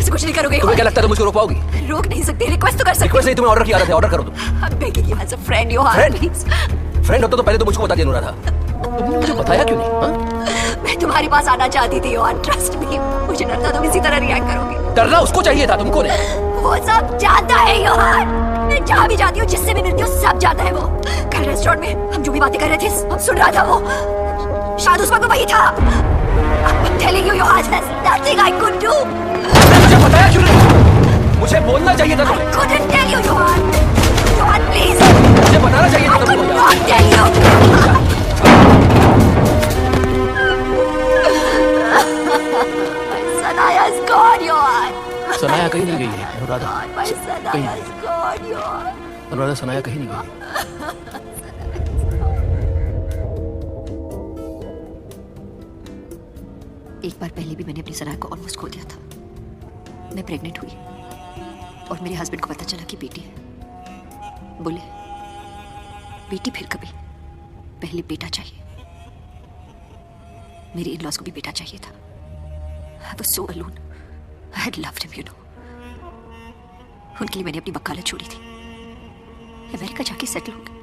तुम कुछ नहीं करोगे। तुम्हें क्या लगता है तुम मुझको रोक पाओगी? रोक नहीं सकते, रिक्वेस्ट तो कर सकते। रिक्वेस्ट नहीं, तुम्हें ऑर्डर किया था, ऑर्डर करो तुम। I'm begging you as a friend, Yohan, please। Friend होता तो पहले तो मुझको बता दिया अनुराधा। मुझे बताया क्यों नहीं? हाँ? मैं तुम्हारे पास आना चाहती थी योहान, ट्रस्ट मी। मुझे डर था तुम इसी तरह रिएक्ट करोगे। डरना उसको चाहिए था, तुमको नहीं। वो सब जानता है योहान। मैं जहाँ भी जाती हूँ, जिससे भी मिलती हूँ, सब जानता है वो। कल रेस्टोरेंट में हम जो भी बातें कर रहे थे, हम सुन रहा था वो। शायद उस वक्त वही था। I'm telling you, Johan, there's nothing I could do. मुझे बताया क्यों नहीं? मुझे बोलना चाहिए था तुम्हें। I couldn't tell you, Johan. Johan, please. मुझे बताना चाहिए था I could तुमको। not tell you. Sanaya is gone, Johan. Sanaya कहीं नहीं गई है Anuradha. My Sanaya is gone, Johan. Anuradha, Sanaya कहीं नहीं गई। एक बार पहले भी मैंने अपनी सनाया को ऑलमोस्ट खो दिया था। मैं प्रेग्नेंट हुई और मेरे हस्बैंड को पता चला कि बेटी है। बोले बेटी फिर कभी, पहले बेटा चाहिए। मेरे इन-लॉज को भी बेटा चाहिए था। I was so alone. I had loved him, you know. उनके लिए मैंने अपनी वकालत छोड़ी थी। अमेरिका जाके सेटल हो गए।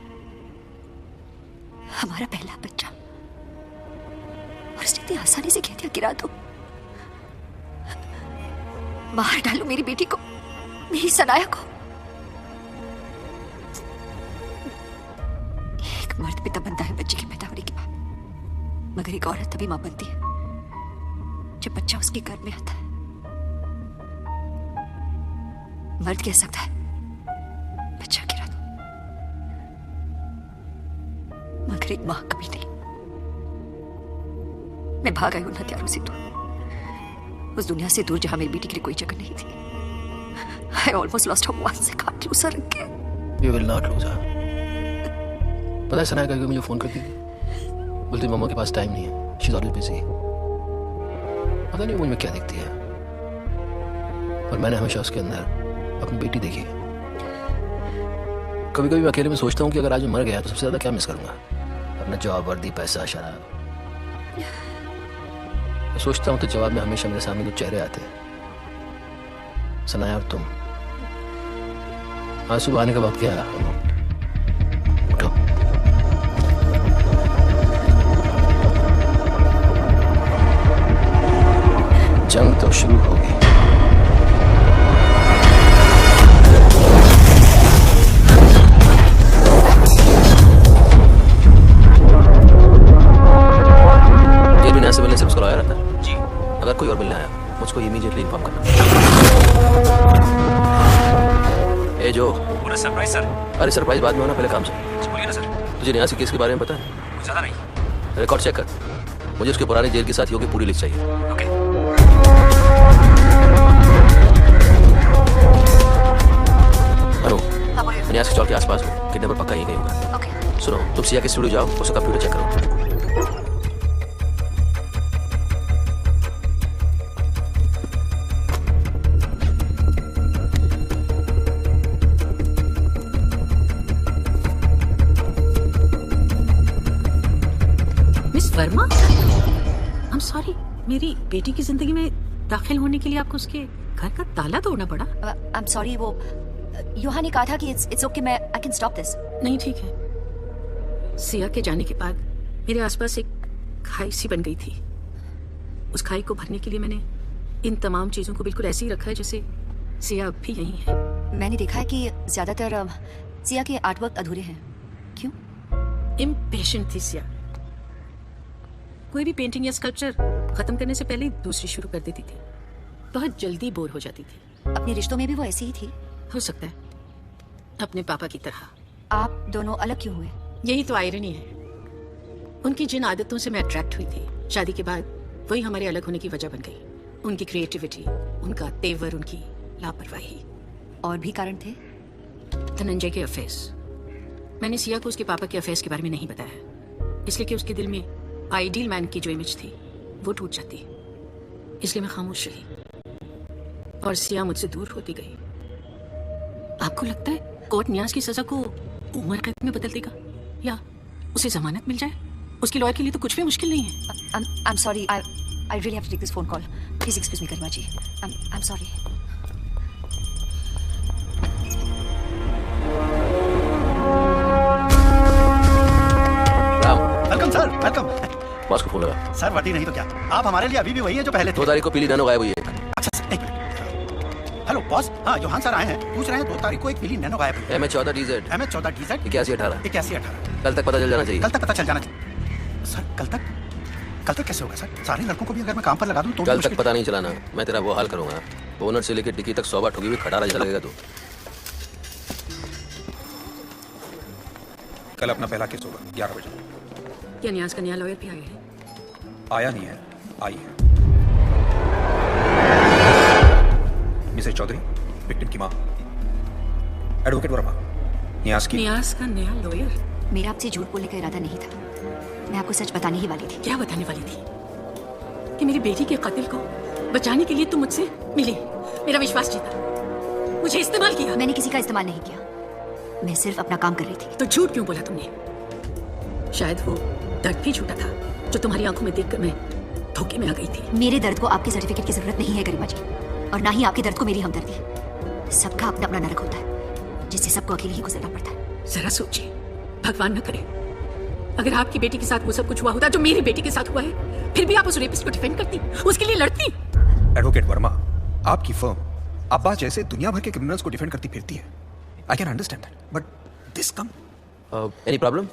हमारा पहला बच्चा। और उसने इतनी आसानी से कह दिया गिरा दो, मार डालो मेरी बेटी को, मेरी सनाया को। एक मर्द पिता बनता है बच्चे के पैदा होने के बाद, मगर एक औरत तभी मां बनती है जब बच्चा उसके गर्भ में आता है। मर्द कह सकता है बच्चा गिरा दो, मगर एक मां कभी नहीं। मैं भाग आई उन हथियारों से दूर, उस दुनिया से दूर जहां मेरी बेटी के लिए कोई जगह नहीं थी। I almost lost her once. I can't lose her again. You will not lose her. पता है सनाया कभी मुझे फोन करती थी, बोलती मम्मा के पास टाइम नहीं है, she's always busy। पता नहीं वो मुझे क्या देखती है, और मैंने हमेशा उसके अंदर अपनी बेटी देखी है। कभी कभी मैं अकेले में सोचता हूँ कि अगर आज मैं मर गया तो सबसे ज्यादा क्या मिस करूंगा? अपना जॉब, वर्दी, पैसा, शराब। मैं सोचता हूँ तो जवाब में हमेशा मेरे सामने दो चेहरे आते हैं, सनाया और तुम। आंसू बहाने का वक्त क्या है? उठो। जंग तो शुरू हो गई। से मिलने से उसको आया रहता है जी। अगर कोई और मिलने आया मुझको इमीडिएटली इन्फॉर्म करना। ए जो पूरा सरप्राइज सर। अरे सरप्राइज बाद में होना, पहले काम से। बोलिए ना सर। तुझे न्यासी केस के बारे में पता है? ज्यादा नहीं। रिकॉर्ड चेक कर, मुझे उसके पुराने जेल के साथियों की पूरी लिस्ट चाहिए। ओके। अनु, न्यासी चौक के आसपास में किडनैपर पक्का ही नहीं होगा। सुनो, तुम सिया के स्टूडियो जाओ, उसका कंप्यूटर चेक करो। वर्मा, I'm sorry, मेरी बेटी की जिंदगी में दाखिल होने के लिए आपको उसके घर का ताला तोड़ना पड़ा। I'm sorry, वो योहान ने कहा था कि it's okay, मैं I can stop this। नहीं ठीक है। सिया के जाने के बाद मेरे आसपास एक खाई सी बन गई थी। उस खाई को भरने के लिए मैंने इन तमाम चीजों को बिल्कुल ऐसे ही रखा है जैसे सिया अब भी यहीं है। मैंने देखा है कि ज्यादातर सिया के आर्टवर्क अधूरे हैं। क्यों? इम्पेशेंट थी सिया। कोई भी पेंटिंग या स्कल्पचर खत्म करने से पहले ही दूसरी शुरू कर देती थी। बहुत जल्दी बोर हो जाती थी। अपने रिश्तों में भी वो ऐसी ही थी? हो सकता है, अपने पापा की तरह। आप दोनों अलग क्यों हुए? यही तो आयरनी है। उनकी जिन आदतों से मैं अट्रैक्ट हुई थी, शादी के बाद वही हमारे अलग होने की वजह बन गई। उनकी क्रिएटिविटी, उनका तेवर, उनकी लापरवाही। और भी कारण थे? धनंजय के अफेयर्स। मैंने सिया को उसके पापा के अफेयर्स के बारे में नहीं बताया, इसलिए कि उसके दिल में आइडियल मैन की जो इमेज थी वो टूट जाती। इसलिए मैं खामोश रही और सिया मुझसे दूर होती गई। आपको लगता है कोर्ट न्यास की सजा को उम्र कैद में बदल देगा या उसे जमानत मिल जाए? उसके लॉयर के लिए तो कुछ भी मुश्किल नहीं है। I'm sorry. I really have to take this phone call. Please excuse me, Garima ji. I'm sorry. Welcome sir, welcome. Boss को फोन लगा। सर वटी नहीं तो क्या, आप हमारे लिए अभी भी वही है जो पहले थे। 2 तारीख को पीली नैनो गायब हुई है। अच्छा सर, एक मिनट। हेलो बॉस, हाँ योहान सर आए हैं, पूछ रहे हैं 2 तारीख को एक पीली नैनो गायब हुई है। MH14DZ 8118 कल तक पता चल जाना चाहिए। कल तक पता चल जाना चाहिए सर। कल तक कैसे होगा सर? सारे लड़कों को भी अगर मैं काम पर लगा दूं तो कल तक पता नहीं चलाना, मैं तेरा वो हाल करूंगा। ओनर से लेकर डिक्की तक 100 बार ठुकी हुई खटारा जैसा लगेगा तू। कल अपना पहला केस होगा 11 बजे। क्या न्यास का नया लॉयर भी आया है? आया नहीं है, आई है। मिसेस चौधरी, विक्टिम की मां, एडवोकेट वर्मा, न्यास का नया लॉयर। मेरा आपसे झूठ बोलने का इरादा नहीं था, मैं आपको सच बताने ही वाली थी। क्या बताने वाली थी? कि मेरी बेटी के कातिल को बचाने के लिए तुम मुझसे मिली, मेरा विश्वास जीता, मुझे इस्तेमाल किया। मैंने किसी का इस्तेमाल नहीं किया, मैं सिर्फ अपना काम कर रही थी। तो झूठ क्यों बोला तुमने? शायद वो दर्द भी झूठा था जो तुम्हारी आंखों में देखकर मैं धोखे में आ गई थी। मेरे दर्द को आपके सर्टिफिकेट की जरूरत नहीं है गरिमा जी, और ना ही आपके दर्द को मेरी हमदर्दी। सबका अपना अपना नरक होता है जिससे सबको अकेले ही गुजरना पड़ता है। जरा सोचिए, भगवान न करे अगर आपकी बेटी के साथ वो सब कुछ हुआ होता जो मेरी बेटी के साथ हुआ है, फिर भी आप उस रेपिस्ट को डिफेंड करती, उसके लिए लड़ती। एडवोकेट वर्मा, आपकी फर्म अब्बास जैसे दुनिया भर के क्रिमिनल्स को डिफेंड करती फिरती है। I can understand that, but this come any problem?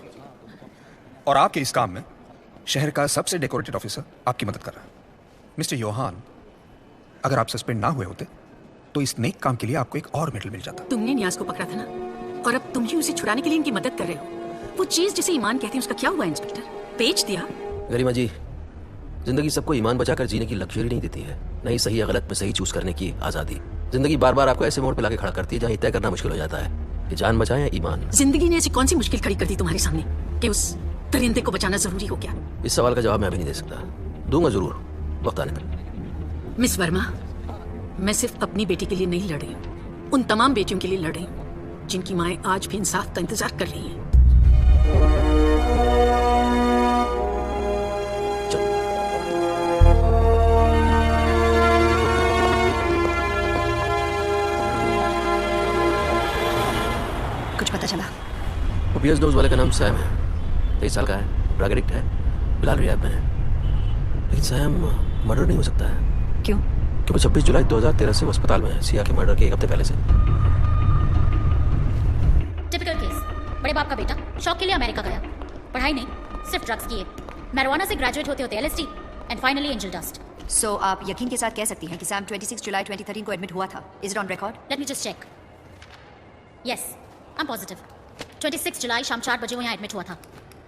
और आपके इस काम में शहर का सबसे डेकोरेटेड ऑफिसर आपकी मदद कर रहा है। मिस्टर योहान, अगर आप सस्पेंड ना हुए होते तो इस नेक काम के लिए आपको एक और मेडल मिल जाता। तुमने न्यास को पकड़ा था ना, और अब तुम ही उसे छुड़ाने के लिए इनकी मदद कर रहे हो। वो चीज जिसे ईमान कहते हैं उसका क्या हुआ इंस्पेक्टर? बेच दिया? गरिमा जी, जिंदगी सबको ईमान बचाकर जीने की लग्जरी नहीं देती है, नहीं सही या गलत में सही चूज करने की आजादी। जिंदगी बार बार आपको ऐसे मोड़ पे लाके खड़ा करती है जहाँ तय करना मुश्किल हो जाता है कि जान बचाएं या ईमान। जिंदगी ने ऐसी कौन सी मुश्किल खड़ी कर दी तुम्हारे सामने कि उस दरिंदे को बचाना जरूरी हो गया? इस सवाल का जवाब मैं अभी नहीं दे सकता, दूंगा जरूर वक्त आने पर। मिस वर्मा, मैं सिर्फ अपनी बेटी के लिए नहीं लड़ रही हूँ, उन तमाम बेटियों के लिए लड़ रही हूँ जिनकी माएं आज भी इंसाफ का इंतजार कर रही हैं। कुछ पता चला? ओपियस डोज वाले का नाम सैम है, 23 साल का है, ड्रग एडिक्ट है, फिलहाल रिहैब में है। लेकिन सैम मर्डर नहीं हो सकता है। क्यों? क्योंकि 26 जुलाई 2013 से वो अस्पताल में है, सिया के मर्डर के 1 हफ्ते पहले से। टिपिकल केस, बड़े बाप का बेटा शौक के लिए अमेरिका गया, पढ़ाई नहीं सिर्फ ड्रग्स किए, मैरिजुआना से ग्रेजुएट होते होते LSD and finally angel dust. So आप यकीन के साथ कह सकती हैं कि सैम 26 जुलाई 2013 को एडमिट हुआ था? Is it on record? Let me just check. Yes, I am positive. 26 जुलाई शाम 4 बजे वो यहाँ एडमिट हुआ था।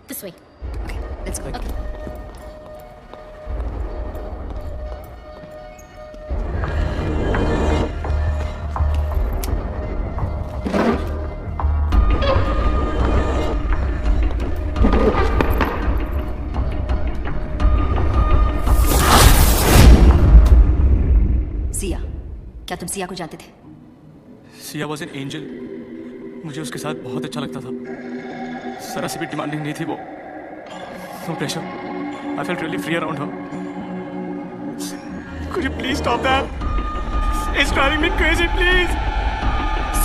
This way. Okay, let's go. Siya, क्या तुम सिया को जानते थे? सिया वॉज एन एंजल, मुझे उसके साथ बहुत अच्छा लगता था। जरा सी भी डिमांडिंग नहीं थी वो। No pressure, I felt really free around her. Could you please stop that? It's driving me crazy, please.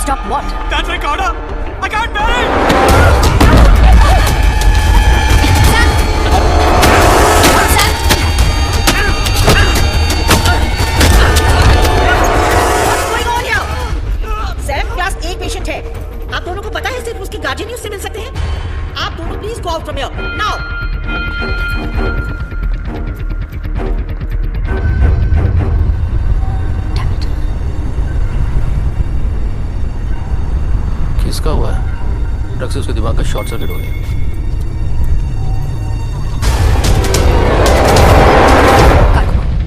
Stop what? That recorder! I can't bear it! Sam class A patient है। आप दोनों को पता है सिर्फ उसके गार्जियन ही उससे मिल सकते हैं। आप दोनों please go out from here now. से उसके दिमाग का शॉर्ट सर्किट हो गया।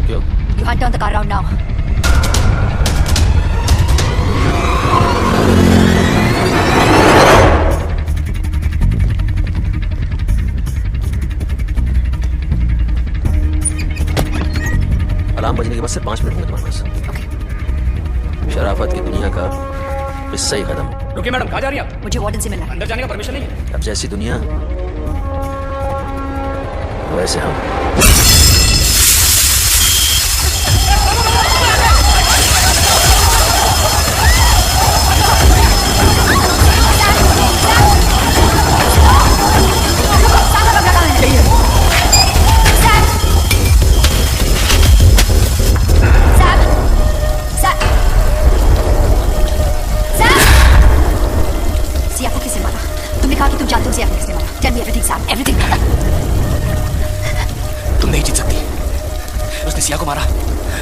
क्यों? You can't turn the car around now. Alarm बजने के बाद सिर्फ 5 मिनट होंगे तुम्हारे पास। शराफत की दुनिया का हिस्सा ही खत्म। रुकिए मैडम, कहाँ जा रही हैं आप? मुझे वार्डन से मिलना है। अंदर जाने का परमिशन नहीं है। अब जैसी दुनिया वैसे हम। सिया को किसने मारा? तुमने कहा कि तुम जानते हो सिया को किसने मारा। Tell me everything, Sam. Everything. तुम नहीं जीत सकती। उसने सिया को मारा,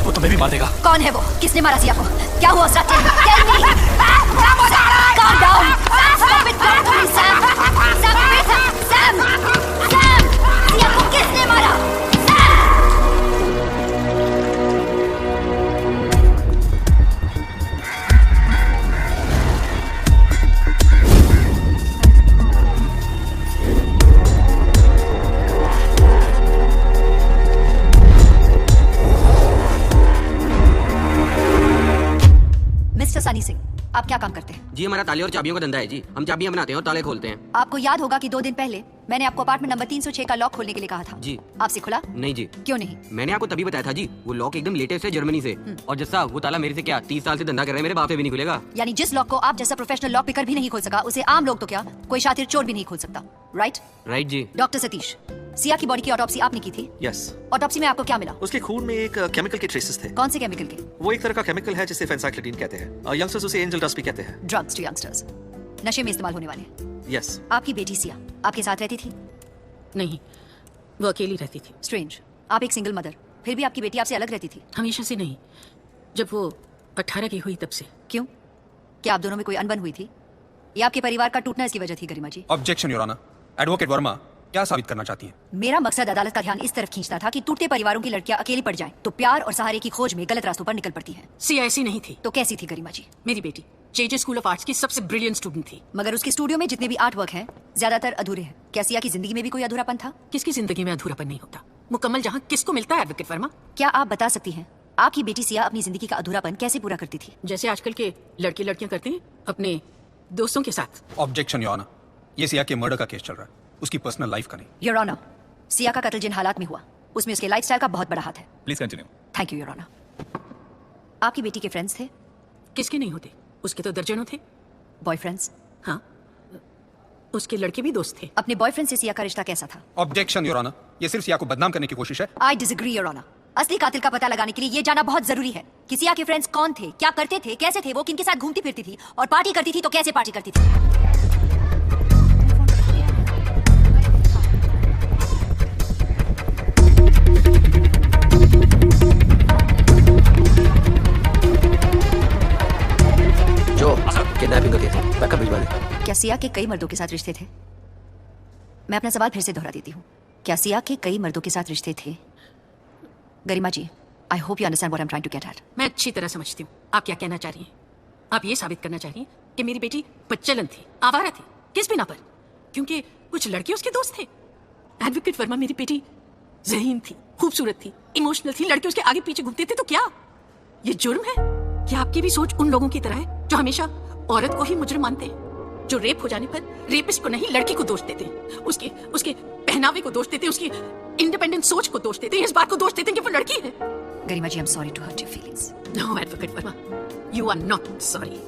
वो तुम्हें भी मार देगा। कौन है वो? किसने मारा सिया को? क्या हुआ उसका? Tell me. Calm down. Stop it. Don't worry, Sam. Sam, Sam. Sam. Siya को किसने मारा? मिस्टर सनी सिंह, आप क्या काम करते हैं? जी हमारा ताले और चाबियों का धंधा है जी। हम चाबियां बनाते हैं और ताले खोलते हैं। आपको याद होगा कि 2 दिन पहले मैंने आपको अपार्टमेंट नंबर 306 का लॉक खोलने के लिए कहा था। जी। आपसे खुला? नहीं जी। क्यों नहीं? मैंने आपको तभी बताया था जी, वो लॉक एकदम लेटेस्ट है जर्मनी से। और जैसा वो ताला मेरे से क्या 30 साल से धंधा कर रहे हैं, मेरे बाप से भी नहीं खुलेगा। यानी जिस लॉक को आप जैसा प्रोफेशनल लॉक पिकर भी नहीं खोल सका, उसे आम लोग तो क्या, कोई शातिर चोर भी नहीं खोल सकता। राइट? राइट जी। डॉक्टर सतीश, सिया की बॉडी की ऑटोप्सी आपने की थी? यस। ऑटोप्सी में आपको क्या मिला? उसके खून में एक केमिकल के ट्रेसेस थे। कौन से केमिकल के? वो एक तरह का केमिकल है जिसे फेंसाइक्लिडीन कहते हैं। यंगस्टर्स उसे एंजल डस्ट भी कहते हैं। ड्रग्स टू यंगस्टर्स, नशे में इस्तेमाल होने वाले। यस। आपकी बेटी सिया आपके साथ रहती थी? नहीं, वो अकेली रहती थी। स्ट्रेंज, आप एक सिंगल मदर, फिर भी आपकी बेटी आपसे अलग रहती थी? हमेशा से नहीं, जब वो 18 की हुई तब से। क्यों? क्या आप दोनों में कोई अनबन हुई थी या आपके परिवार का टूटना इसकी वजह थी? Garima ji. Objection your honour. Advocate Verma क्या साबित करना चाहती हैं? मेरा मकसद अदालत का ध्यान इस तरफ खींचता था कि टूटते परिवारों की लड़कियां अकेली पड़ जाएं तो प्यार और सहारे की खोज में गलत रास्तों पर निकल पड़ती हैं। सिया ऐसी नहीं थी। तो कैसी थी गरिमा जी? मेरी बेटी जेजे स्कूल ऑफ आर्ट्स की सबसे ब्रिलियंट स्टूडेंट थी। मगर उसके स्टूडियो में जितने भी आर्ट वर्क हैं ज्यादातर अधूरे हैं। क्या सिया की जिंदगी में भी कोई अधूरापन था? किसकी जिंदगी में अधूरापन नहीं होता? मुकम्मल जहां किसको मिलता है एडवोकेट वर्मा? क्या आप बता सकती हैं आपकी बेटी सिया अपनी जिंदगी का अधूरापन कैसे पूरा करती थी? जैसे आजकल के लड़के लड़कियां करते हैं अपने दोस्तों के साथ। ऑब्जेक्शन योर ऑनर, ये सिया के मर्डर का केस चल रहा है, उसकी पर्सनल लाइफ का नहीं। योर ऑनर, सिया का कत्ल जिन हालात में हुआ उसमें उसके लाइफस्टाइल का बहुत बड़ा हाथ है। Please continue. Thank you your honour. आपकी बेटी के फ्रेंड्स थे? किसके नहीं होते, उसके तो दर्जनों थे। बॉयफ्रेंड्स? हाँ, उसके लड़के भी दोस्त थे। अपने बॉयफ्रेंड से सिया का रिश्ता कैसा था? ऑब्जेक्शन योर ऑनर, ये सिर्फ सिया को बदनाम करने की कोशिश है। I disagree your honour. असली कातिल का पता लगाने के लिए ये जानना बहुत जरूरी है कि सिया के फ्रेंड्स कौन थे, क्या करते थे, कैसे थे वो, किनके साथ घूमती फिरती थी और पार्टी करती थी तो कैसे पार्टी करती थी। किडनैपिंग का केस है, बैकअप भिजवा दे। क्या सिया के कई मर्दों के साथ रिश्ते थे? मैं अपना सवाल फिर से दोहरा देती हूँ, क्या सिया के कई मर्दों के साथ रिश्ते थे? Garima ji, I hope you understand what I am trying to get at. मैं अच्छी तरह समझती हूँ आप क्या कहना चाह रही हैं। आप ये साबित करना चाह रही हैं कि मेरी बेटी बच्चलन थी, आवारा थी, किस बिना पर? क्योंकि कुछ लड़के उसके दोस्त थे। एडवोकेट वर्मा, मेरी बेटी ज़हीन थी, खूबसूरत थी, इमोशनल थी, लड़के उसके आगे पीछे घूमते थे तो क्या ये जुर्म है? क्या आपकी भी सोच उन लोगों की तरह है जो हमेशा औरत को ही मुजरिम मानते हैं, जो रेप हो जाने पर रेपिस्ट को नहीं लड़की को दोष देते हैं, उसके पहनावे को दोष देते हैं, उसकी इंडिपेंडेंट सोच को दोष देते हैं, इस बात को दोष देते हैं कि वो लड़की है। Garima ji, I am sorry to hurt your feelings. No advocate Verma, you are not sorry.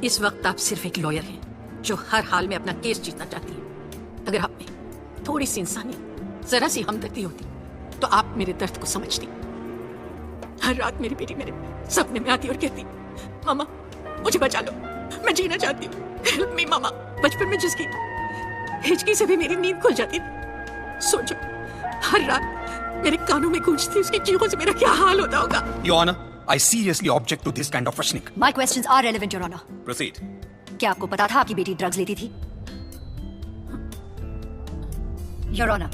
इस वक्त आप सिर्फ एक लॉयर हैं जो हर हाल में अपना केस जीतना चाहती है। अगर आप में थोड़ी सी इंसानियत, जरा सी हमदर्दी होती तो आप मेरे दर्द को समझती। हर रात मेरी बेटी मेरे सपने में आती और कहती, मामा मुझे बचा लो, मैं जीना चाहती हूँ, हेल्प मी मामा। बचपन में जिसकी हिचकी से भी मेरी नींद खुल जाती थी। सोचो, हर रात मेरे कानों में गूंजती उसकी चीखों से मेरा क्या हाल होता होगा। Your honour, I seriously object to this kind of questioning. My questions are relevant your honour. Proceed. क्या आपको पता था आपकी बेटी ड्रग्स लेती थी? योर ऑनर,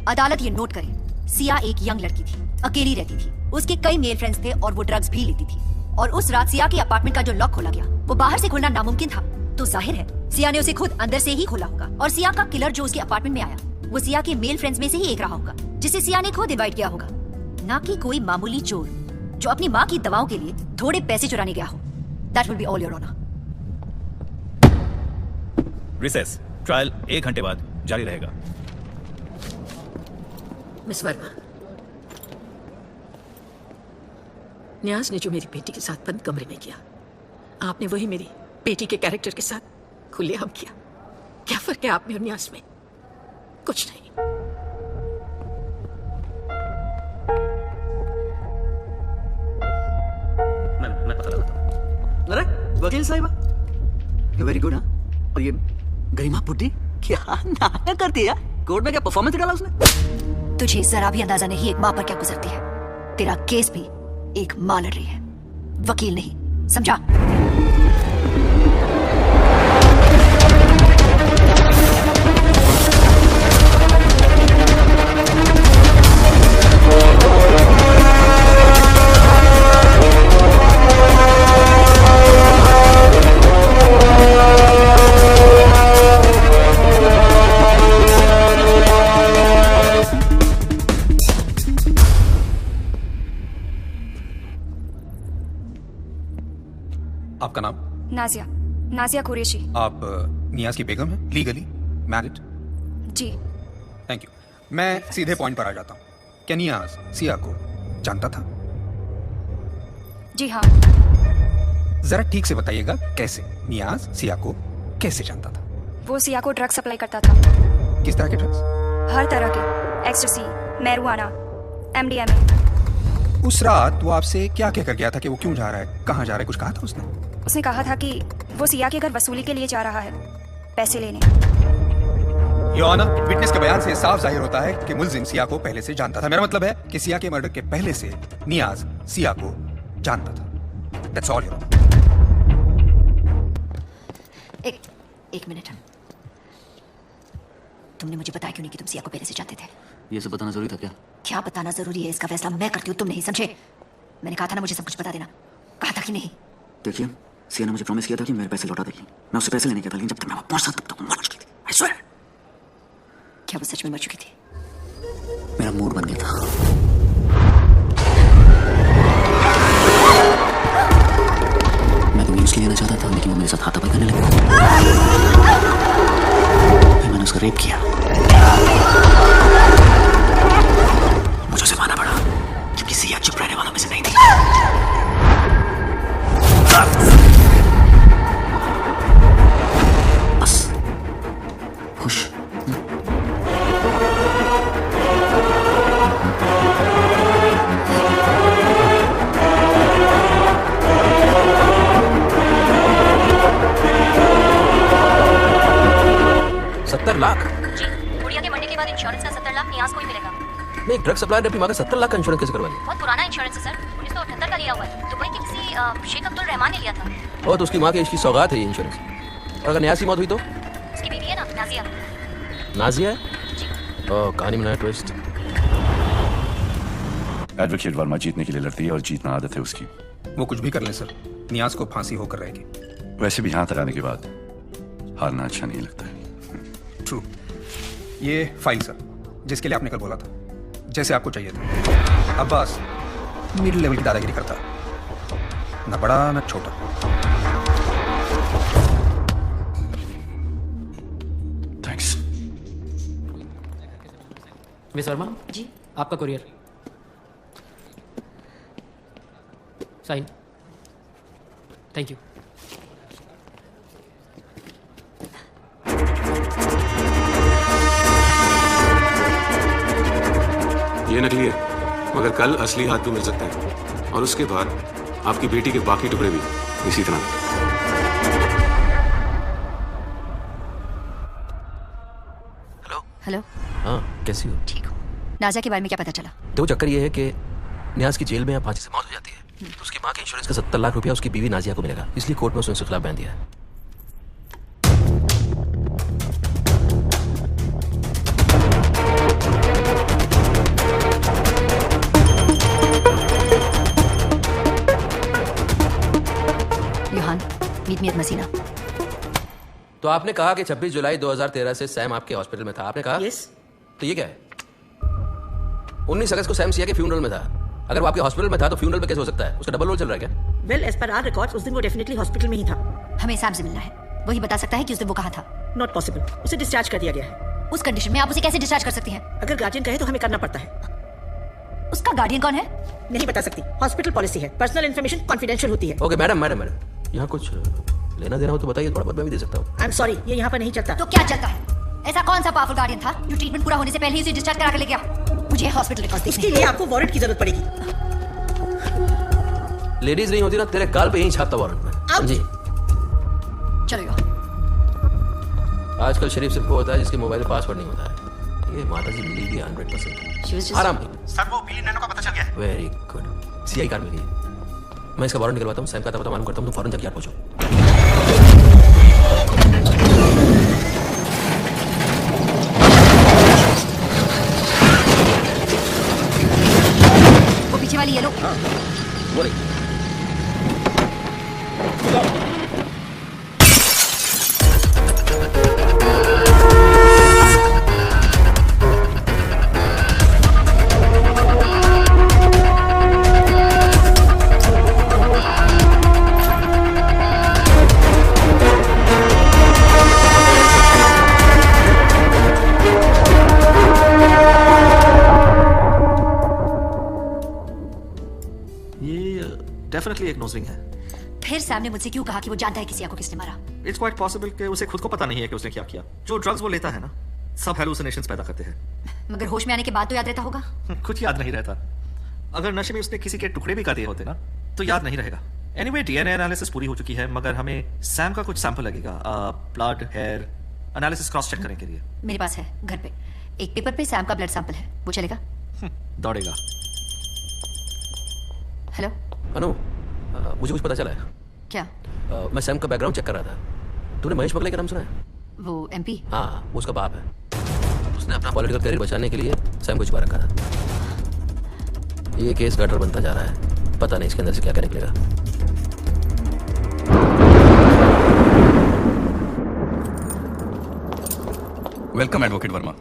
अदालत ये नोट करे, सिया एक यंग लड़की थी, अकेली रहती थी। उसके कई मेल फ्रेंड्स थे और वो ड्रग्स भी लेती थी। और उस रात सिया के अपार्टमेंट का जो लॉक खोला गया वो बाहर से खोलना नामुमकिन था, तो जाहिर है सिया ने उसे खुद अंदर से ही खोला होगा। और सिया का किलर जो उसके अपार्टमेंट में आया वो सिया के मेल फ्रेंड्स में से ही एक रहा होगा, जिसे सिया ने खुद इनवाइट किया होगा, ना कि कोई मामूली चोर जो अपनी माँ की दवाओं के लिए थोड़े पैसे चुराने गया हो। That will be all, Your Honor. Recess, trial 1 घंटे बाद जारी रहेगा। मिस वर्मा, न्याज ने जो मेरी बेटी के साथ बंद कमरे में किया, आपने वही मेरी बेटी के कैरेक्टर के साथ खुलेआम किया। क्या फर्क है आप में और न्याज में? कुछ नहीं। मैं पता लगाता हूँ। अरे वकील साहिबा, वेरी गुड। हाँ, और ये गरिमा पुड्डी क्या नाटक करती है? कोर्ट में क्या परफॉर्मेंस डाला उसने? तुझे जरा भी अंदाजा नहीं एक माँ पर क्या गुजरती है। तेरा केस भी एक माँ लड़ रही है, वकील नहीं, समझा? आपका नाम? नाजिया, नाजिया कुरैशी। आप नियाज की बेगम हैं, लीगली मैरिड? जी। Thank you. मैं सीधे पॉइंट पर आ जाता हूँ। क्या नियाज सिया को जानता था? जी हाँ। जरा ठीक से बताइएगा, कैसे नियाज सिया को कैसे जानता था? वो सिया को ड्रग सप्लाई करता था। किस तरह के ड्रग्स? हर तरह के, एक्सटेसी, मैरिजुआना, MDMA। उस रात वो आपसे क्या कहकर गया था कि वो क्यों जा रहा है, कहाँ जा रहा है, कुछ कहा था उसने? उसने कहा था कि वो सिया के घर वसूली के लिए जा रहा है, पैसे लेने। योर ऑनर, विटनेस के बयान से साफ जाहिर होता है कि मुल्जिम सिया को पहले से जानता था। मेरा मतलब है कि सिया के मर्डर के पहले से नियाज सिया को जानता था। That's all your honour. एक मिनट, तुमने मुझे बताया क्यों नहीं कि तुम सिया को पहले से जानते थे? ये सब बताना जरूरी था क्या? क्या बताना जरूरी है, इसका फैसला मैं करती हूँ, तुम नहीं, समझे? मैंने कहा था ना मुझे सब कुछ बता देना, कहा था कि नहीं? देखिए, सिया ने मुझे प्रॉमिस किया था कि मेरे पैसे लौटा देगी। मैं उससे पैसे लेने गया था, लेकिन जब तक मैं वहां पहुंचा तब तक वो मर चुकी थी। I swear। क्या वो सच में मर चुकी थी? मेरा मूड बन गया था। मैं तो न्यूज के लेना चाहता था, लेकिन वो मेरे साथ हाथापाई करने लगा। फिर मैंने उसका रेप किया। मुझे उसे मारना पड़ा, क्योंकि सिया चुप रहने वालों में से नहीं थी। बस खुश। गुड़िया के मरने के बाद इंश्योरेंस का 70 लाख नियाज को ही मिलेगा। नहीं, ड्रग सप्लायर ने अपनी माँ का 70 लाख का इंश्योरेंस कैसे करवा लिया? बहुत पुराना इंश्योरेंस है सर, 1978 का लिया हुआ है। दुबई के किसी शेख अब्दुल रहमान ने लिया था। और तो उसकी माँ के इसकी सौगात है ये इंश्योरेंस। और अगर न्याज की मौत हुई तो? उसकी बीवी है ना, नाजिया। नाजिया है? ओह, कहानी में नया ट्विस्ट। एडवोकेट वर्मा जीतने के लिए लड़ती है और जीतना आदत है उसकी। वो कुछ भी कर ले सर, नियाज को फांसी होकर रहेगी। वैसे भी यहाँ तक आने के बाद हारना अच्छा नहीं लगता है। ट्रू। ये फाइल सर, जिसके लिए आपने कल बोला था, जैसे आपको चाहिए था। अब्बास मिडिल लेवल की दादागिरी करता, न बड़ा न छोटा। थैंक्स। मिस वर्मा जी, आपका कुरियर। साइन। Thank you. ये नकली है, मगर कल असली हाथ भी मिल सकता है, और उसके बाद आपकी बेटी के बाकी टुकड़े भी इसी तरह। हेलो। हाँ, कैसी हो? ठीक हूँ। नाजिया के बारे में क्या पता चला? तो चक्कर ये है कि न्याज की जेल में या फांसी से मौत हो जाती है, तो उसकी माँ के इंश्योरेंस का 70 लाख रुपया उसकी बीवी नाजिया को मिलेगा, इसलिए कोर्ट में उसने उसके खिलाफ बयान दिया है। हशमियत मसीना। तो आपने कहा कि 26 जुलाई 2013 से सैम आपके हॉस्पिटल में था, आपने कहा? यस। तो ये क्या है? 19 अगस्त को सैम सिया के फ्यूनरल में था। अगर वो आपके हॉस्पिटल में था तो फ्यूनरल में कैसे हो सकता है? उसका डबल रोल चल रहा है क्या? Well, as per our records उस दिन वो डेफिनेटली हॉस्पिटल में ही था। हमें सैम से मिलना है, वही बता सकता है कि उस दिन वो कहाँ था। नॉट पॉसिबल, उसे डिस्चार्ज कर दिया गया है। उस कंडीशन में आप उसे कैसे डिस्चार्ज कर सकती हैं? अगर गार्जियन कहे तो हमें करना पड़ता है। उसका गार्डियन कौन है? नहीं बता सकती, हॉस्पिटल पॉलिसी है, पर्सनल इन्फॉर्मेशन कॉन्फिडेंशियल होती है। ओके मैडम, यहाँ कुछ लेना देना हो तो बताइए, थोड़ा बहुत मैं भी दे सकता हूँ। आई एम सॉरी, ये यहाँ पर नहीं चलता। तो क्या चलता है? ऐसा कौन सा पावरफुल गार्डियन था जो ट्रीटमेंट पूरा होने से पहले ही उसे डिस्चार्ज करा के ले गया? मुझे हॉस्पिटल रिकॉर्ड्स देखने इसके लिए आपको वारंट की जरूरत पड़ेगी। लेडीज नहीं होती ना, तेरे गाल पे यही छापता वारंट में, समझी? चलो आजकल शरीफ सिर्फ वो होता है जिसके मोबाइल में पासवर्ड नहीं होता है। ये माता जी मिली भी 100%। आराम सर, वो बिली नैनो का पता चल गया है। वेरी गुड, सीआई कार मिली है। मैं इसका वारंट निकलवाता हूँ, सैम का पता मालूम करता हूँ, तुम फौरन जाके यार पहुंचो। वो पीछे वाली येलो। वो नहीं। डेफिनेटली एक नोज रिंग है। फिर सैम ने मुझसे क्यों कहा कि वो जानता है किसी को किसने मारा? इट्स क्वाइट पॉसिबल कि उसे खुद को पता नहीं है कि उसने क्या किया। जो ड्रग्स वो लेता है ना, सब हेलुसिनेशंस पैदा करते हैं। मगर होश में आने के बाद तो याद रहता होगा। कुछ याद नहीं रहता। अगर नशे में उसने किसी के टुकड़े भी कर दिए होते ना तो याद नहीं रहेगा। एनीवे, डीएनए एनालिसिस पूरी हो चुकी है, मगर हमें सैम का कुछ सैंपल लगेगा, blood, hair analysis cross check करने के लिए। मेरे पास है घर पे एक पेपर पे सैम का ब्लड सैंपल है, वो चलेगा? दौड़ेगा। हेलो अनु, मुझे कुछ पता चला है। क्या? मैं सैम का बैकग्राउंड चेक कर रहा था। तूने महेश बगले का नाम सुना है? वो एमपी? हाँ, वो उसका बाप है। उसने अपना पॉलिटिकल करियर बचाने के लिए सैम को छुपा रखा था। ये केस गटर बनता जा रहा है, पता नहीं इसके अंदर से क्या क्या निकलेगा। Welcome advocate Verma.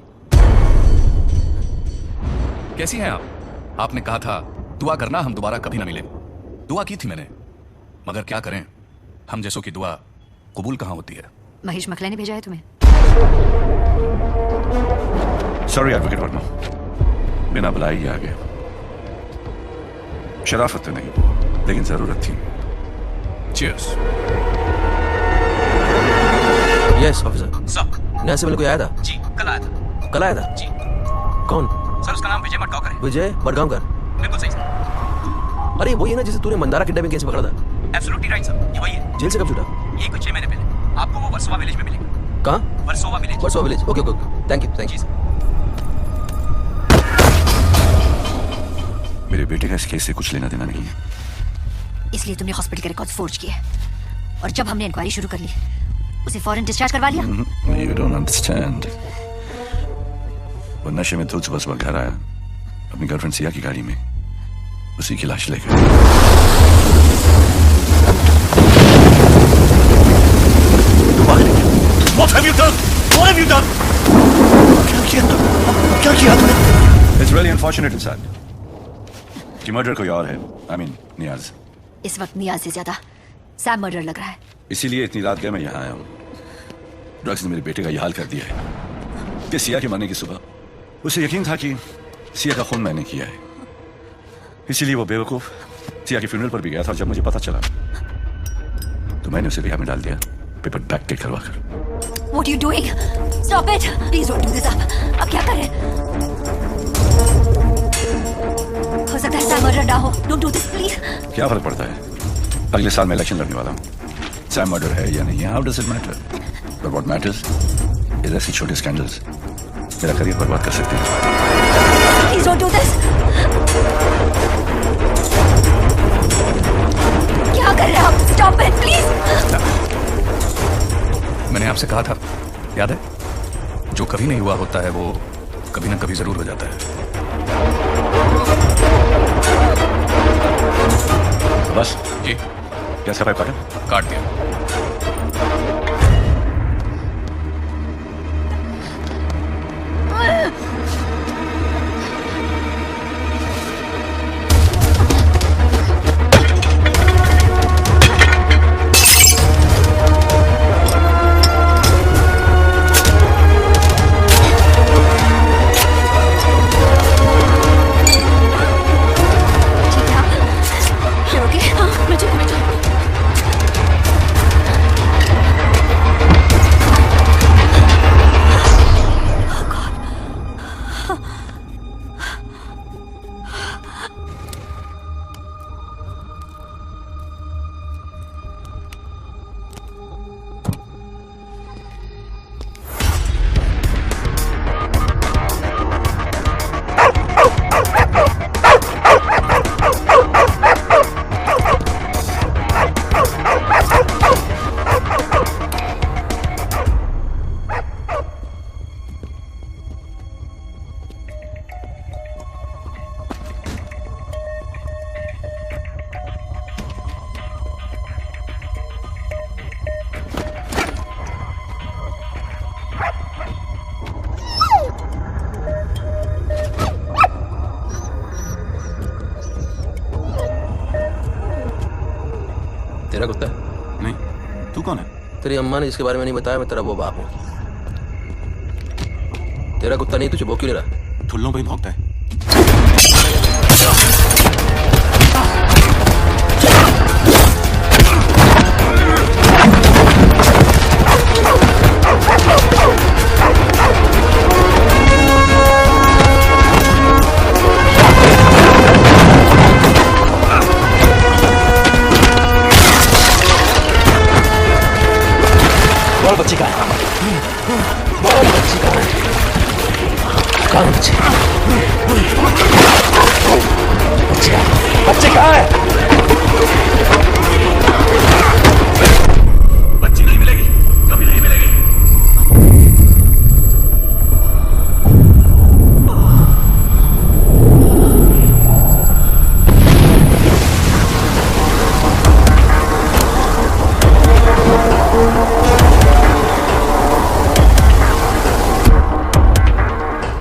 कैसी हैं आप? आपने कहा था दुआ करना, हम दोबारा कभी ना मिले। दुआ की थी मैंने, मगर क्या करें, हम जैसों की दुआ कबूल कहां होती है। महेश मखला ने भेजा है तुम्हें? सॉरी एडवोकेट वर्मा, बिना बुलाए ही आ गया। शराफत तो नहीं, लेकिन जरूरत थी। चीयर्स। Yes officer. सर, नया सिविल कोई आया था? जी, कल आया था। कल आया था? जी। कौन? सर, उसका नाम विजय मडगांवकर है। विजय मडगांवकर? बिल्कुल सही सर। अरे वही है ना जिसे तूने मंदारा किडनैपिंग केस में पकड़ा था? एब्सोल्युटली राइट सर, ये वही है। जेल से कब छूटा? ये कुछ 6 महीने पहले। आपको वो वर्सोवा विलेज में मिलेगा। कहाँ? Versova village. Versova village, okay okay, thank you thank you. मेरे बेटे का इस केस से कुछ लेना देना नहीं है। इसलिए तुमने हॉस्पिटल के रिकॉर्ड्स फोर्ज किए, और जब हमने इंक्वायरी शुरू कर ली उसे फौरन डिस्चार्ज करवा लिया। You don't understand. वो नशे में धुत सुबह घर आया, अपनी गर्लफ्रेंड सिया की गाड़ी में उसी की लाश लेकर। What have you done? What have you done? क्या किया तूने? It's really unfortunate inside. कि मर्डर कोई और है। I mean, नियाज। इस वक्त नियाज से ज्यादा सैम मर्डर लग रहा है। इसीलिए इतनी रात गए मैं यहाँ आया हूँ। ड्रग्स ने मेरे बेटे का यह हाल कर दिया है कि सिया के मरने की सुबह उसे यकीन था कि सिया का खून मैंने किया है। इसीलिए वो बेवकूफ सिया के फ्यूनरल पर भी गया था, और जब मुझे पता चला तो मैंने उसे रिहा में डाल दिया, पेपर बैक टेक करवा कर। What are you doing? Stop it! Please don't do this. अब क्या करें? हो सकता है सैम मर्डर ना हो। Don't do this, please. क्या फर्क पड़ता है? अगले साल मैं इलेक्शन लड़ने वाला हूँ। सैम मर्डर है या नहीं, how does it matter? But what matters is ऐसी छोटे स्कैंडल्स मेरा करियर बर्बाद कर सकते हैं। Please don't do this. क्या कर रहे हो आप? Stop it, please. मैंने आपसे कहा था, याद है? जो कभी नहीं हुआ होता है वो कभी ना कभी जरूर हो जाता है। बस जी, कैसा पाइप काटा? काट दिया। तेरा कुत्ता है? नहीं। तू कौन है? तेरी अम्मा ने जिसके बारे में नहीं बताया, मैं तेरा वो बाप हूँ। तेरा कुत्ता नहीं, तुझे भौंक क्यों नहीं रहा? ठुल्लों पे ही भौंकता है। बोल बच्ची का है? बोल बच्ची का है? कौन बच्ची? बच्ची कहाँ है? बच्ची नहीं मिलेगी, कभी नहीं मिलेगी।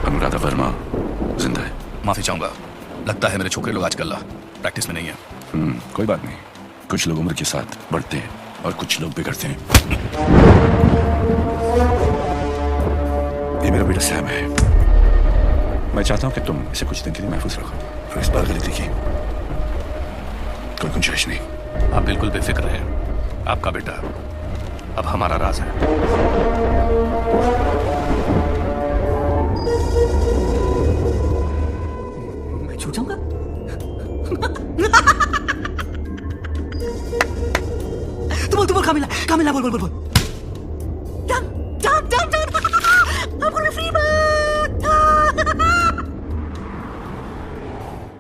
अनुराधा वर्मा जिंदा है। माफी चाहूंगा, लगता है मेरे छोकरे लोग आजकल प्रैक्टिस में नहीं है। कोई बात नहीं, कुछ लोग उम्र के साथ बढ़ते हैं और कुछ लोग बिगड़ते हैं। ये मेरा बेटा सैम है। मैं चाहता हूं कि तुम इसे कुछ दिन के लिए महफूज रखो और इस बार गलती की कोई गुंजाइश नहीं। आप बिल्कुल बेफिक्र हैं। आपका बेटा अब हमारा राज है। मैं छूट जाऊंगा? तू बोल कामिला, कामिला बोल बोल बोल बोल। Done done done done. I'm gonna free bird।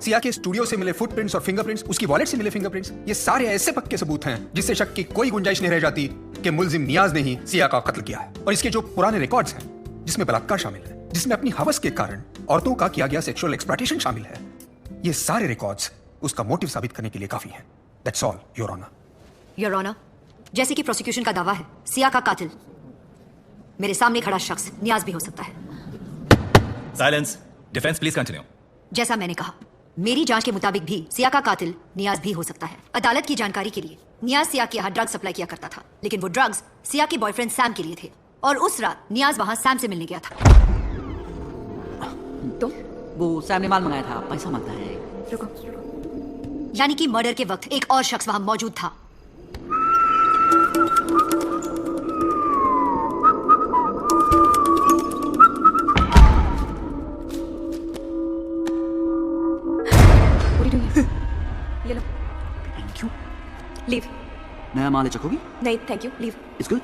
Siya के स्टूडियो से मिले फुटप्रिंट्स और फिंगरप्रिंट्स, उसकी वॉलेट से मिले फिंगरप्रिंट्स, ये सारे ऐसे पक्के सबूत हैं जिससे शक की कोई गुंजाइश नहीं रह जाती कि मुल्जिम नियाज ने ही सिया का कत्ल किया है। और इसके जो पुराने रिकॉर्ड्स हैं, जिसमें बलात्कार शामिल है, जिसमें अपनी हवस के कारण औरतों का किया गया सेक्सुअल एक्सप्लॉयटेशन शामिल है, ये सारे रिकॉर्ड्स उसका मोटिव साबित करने के लिए काफी हैं। That's all, your honour. Your honour, जैसे कि प्रोसिक्यूशन का दावा है, सिया का कातिल मेरे सामने खड़ा शख्स नियाज भी हो सकता है। साइलेंस। Defence please continue. जैसा मैंने कहा, मेरी जांच के मुताबिक भी सिया का कातिल नियाज भी हो सकता है। अदालत की जानकारी के लिए, नियाज सिया के यहाँ ड्रग्स सप्लाई किया करता था, लेकिन वो ड्रग्स सिया के बॉयफ्रेंड सैम के लिए थे और उस रात नियाज वहां सैम से मिलने गया था। तो वो सैम ने माल मंगाया था, पैसा मांगता है। रुको। यानी कि मर्डर के वक्त एक और शख्स वहां मौजूद था। ये लो। Thank you. लीव। नया माल चखोगी? नहीं thank you, leave. It's good.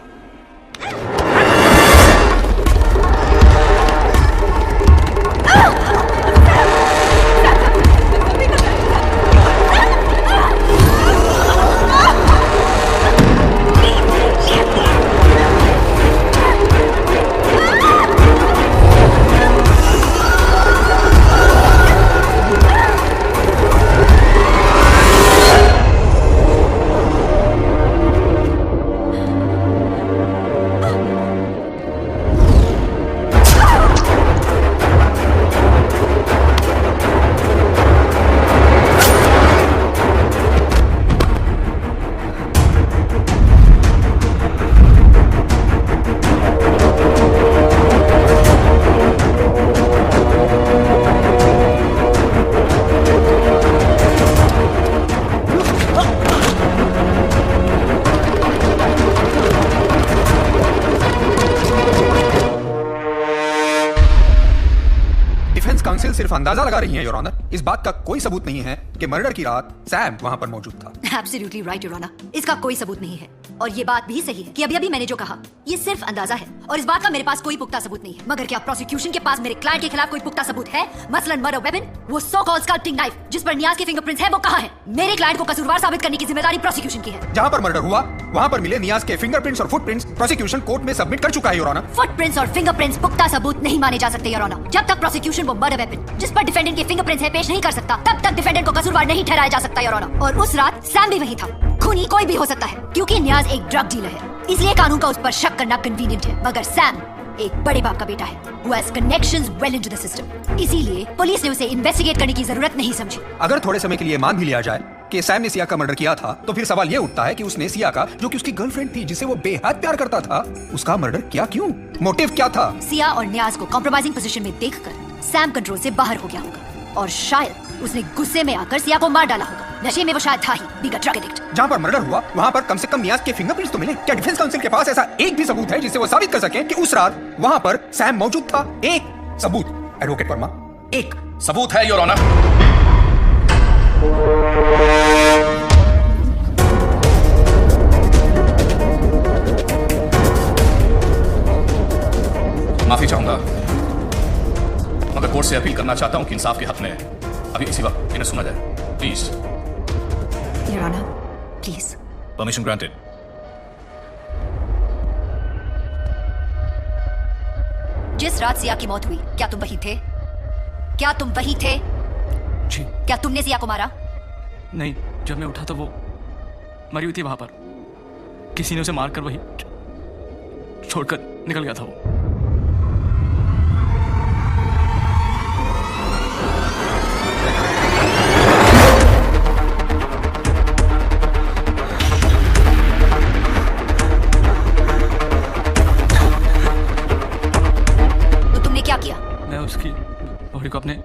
Council सिर्फ अंदाजा लगा रही है योर ऑनर। इस बात का कोई सबूत नहीं है कि मर्डर की रात सैम वहां पर मौजूद था। Absolutely right, Your Honor. इसका कोई सबूत नहीं है और ये बात भी सही है कि अभी मैंने जो कहा ये सिर्फ अंदाजा है और इस बात का मेरे पास कोई पुख्ता सबूत नहीं है। मगर क्या प्रोसिक्यूशन के पास मेरे क्लाइंट के खिलाफ कोई पुख्ता सबूत है? मसलन मर्डर वेपन, वो सो कॉल्ड स्कल्पटिंग नाइफ जिस पर नियाज के फिंगरप्रिंट्स है, वो कहां है? मेरे क्लाइंट को कसूरवार साबित करने की जिम्मेदारी प्रोसिक्यूशन की है। जहां पर मर्डर हुआ वहां पर मिले नियाज के फिंगरप्रिंट्स और फुटप्रिंट्स प्रोसिक्यूशन कोर्ट में सबमिट कर चुका है योर ऑनर। फुटप्रिंट्स और फिंगरप्रिंट्स पुख्ता सबूत नहीं माने जा सकते योर ऑनर। जब तक प्रोसिक्यूशन वो मर्डर वेपन जिस पर डिफेंडेंट के फिंगरप्रिंट्स है पेश नहीं कर सकता, तब तक डिफेंडेंट को कसूरवार नहीं ठहराया जा सकता योर ऑनर। और उस रात सैम भी वहीं था। खूनी कोई भी हो सकता है क्योंकि नियाज एक ड्रग डीलर है, इसलिए कानून का उस पर शक करना कन्वीनियंट है। मगर सैम एक बड़े बाप का बेटा है, who has connections well into the system। इसीलिए पुलिस ने उसे इन्वेस्टिगेट करने की जरूरत नहीं समझी। अगर थोड़े समय के लिए मान भी लिया जाए कि सैम ने सिया का मर्डर किया था, तो फिर सवाल यह उठता है कि उसने सिया का, जो कि उसकी गर्लफ्रेंड थी, जिसे वो बेहद प्यार करता था, उसका मर्डर किया क्यों? मोटिव क्या था? सिया और न्याज को कॉम्प्रोमाइजिंग पोजीशन में देखकर सैम कंट्रोल से बाहर हो गया होगा और शायद उसने गुस्से में आकर सिया को मार डाला होगा। नशे में वो शायद था ही, बीइंग अ ड्रग एडिक्ट। जहाँ पर मर्डर हुआ वहाँ पर कम से कम नियाज के फिंगरप्रिंट्स तो मिले। क्या डिफेंस काउंसिल के पास ऐसा एक भी सबूत है जिससे वो साबित कर सके कि उस रात वहाँ पर सैम मौजूद था? एक सबूत एडवोकेट वर्मा, एक सबूत है योर ऑनर। माफी चाहूंगा, मगर कोर्ट से अपील करना चाहता हूं कि इंसाफ के हक में अभी इसी वक्त इन्हें सुना जाए। Please. Your honour, please. Permission granted. जिस रात सिया की मौत हुई, क्या तुम वही थे? क्या तुम वही थे? जी। क्या तुमने सिया को मारा? नहीं, जब मैं उठा तो वो मरी हुई थी वहां पर। किसी ने उसे मारकर वही छोड़कर निकल गया था वो। तो तुमने क्या किया? मैं उसकी बॉडी को अपने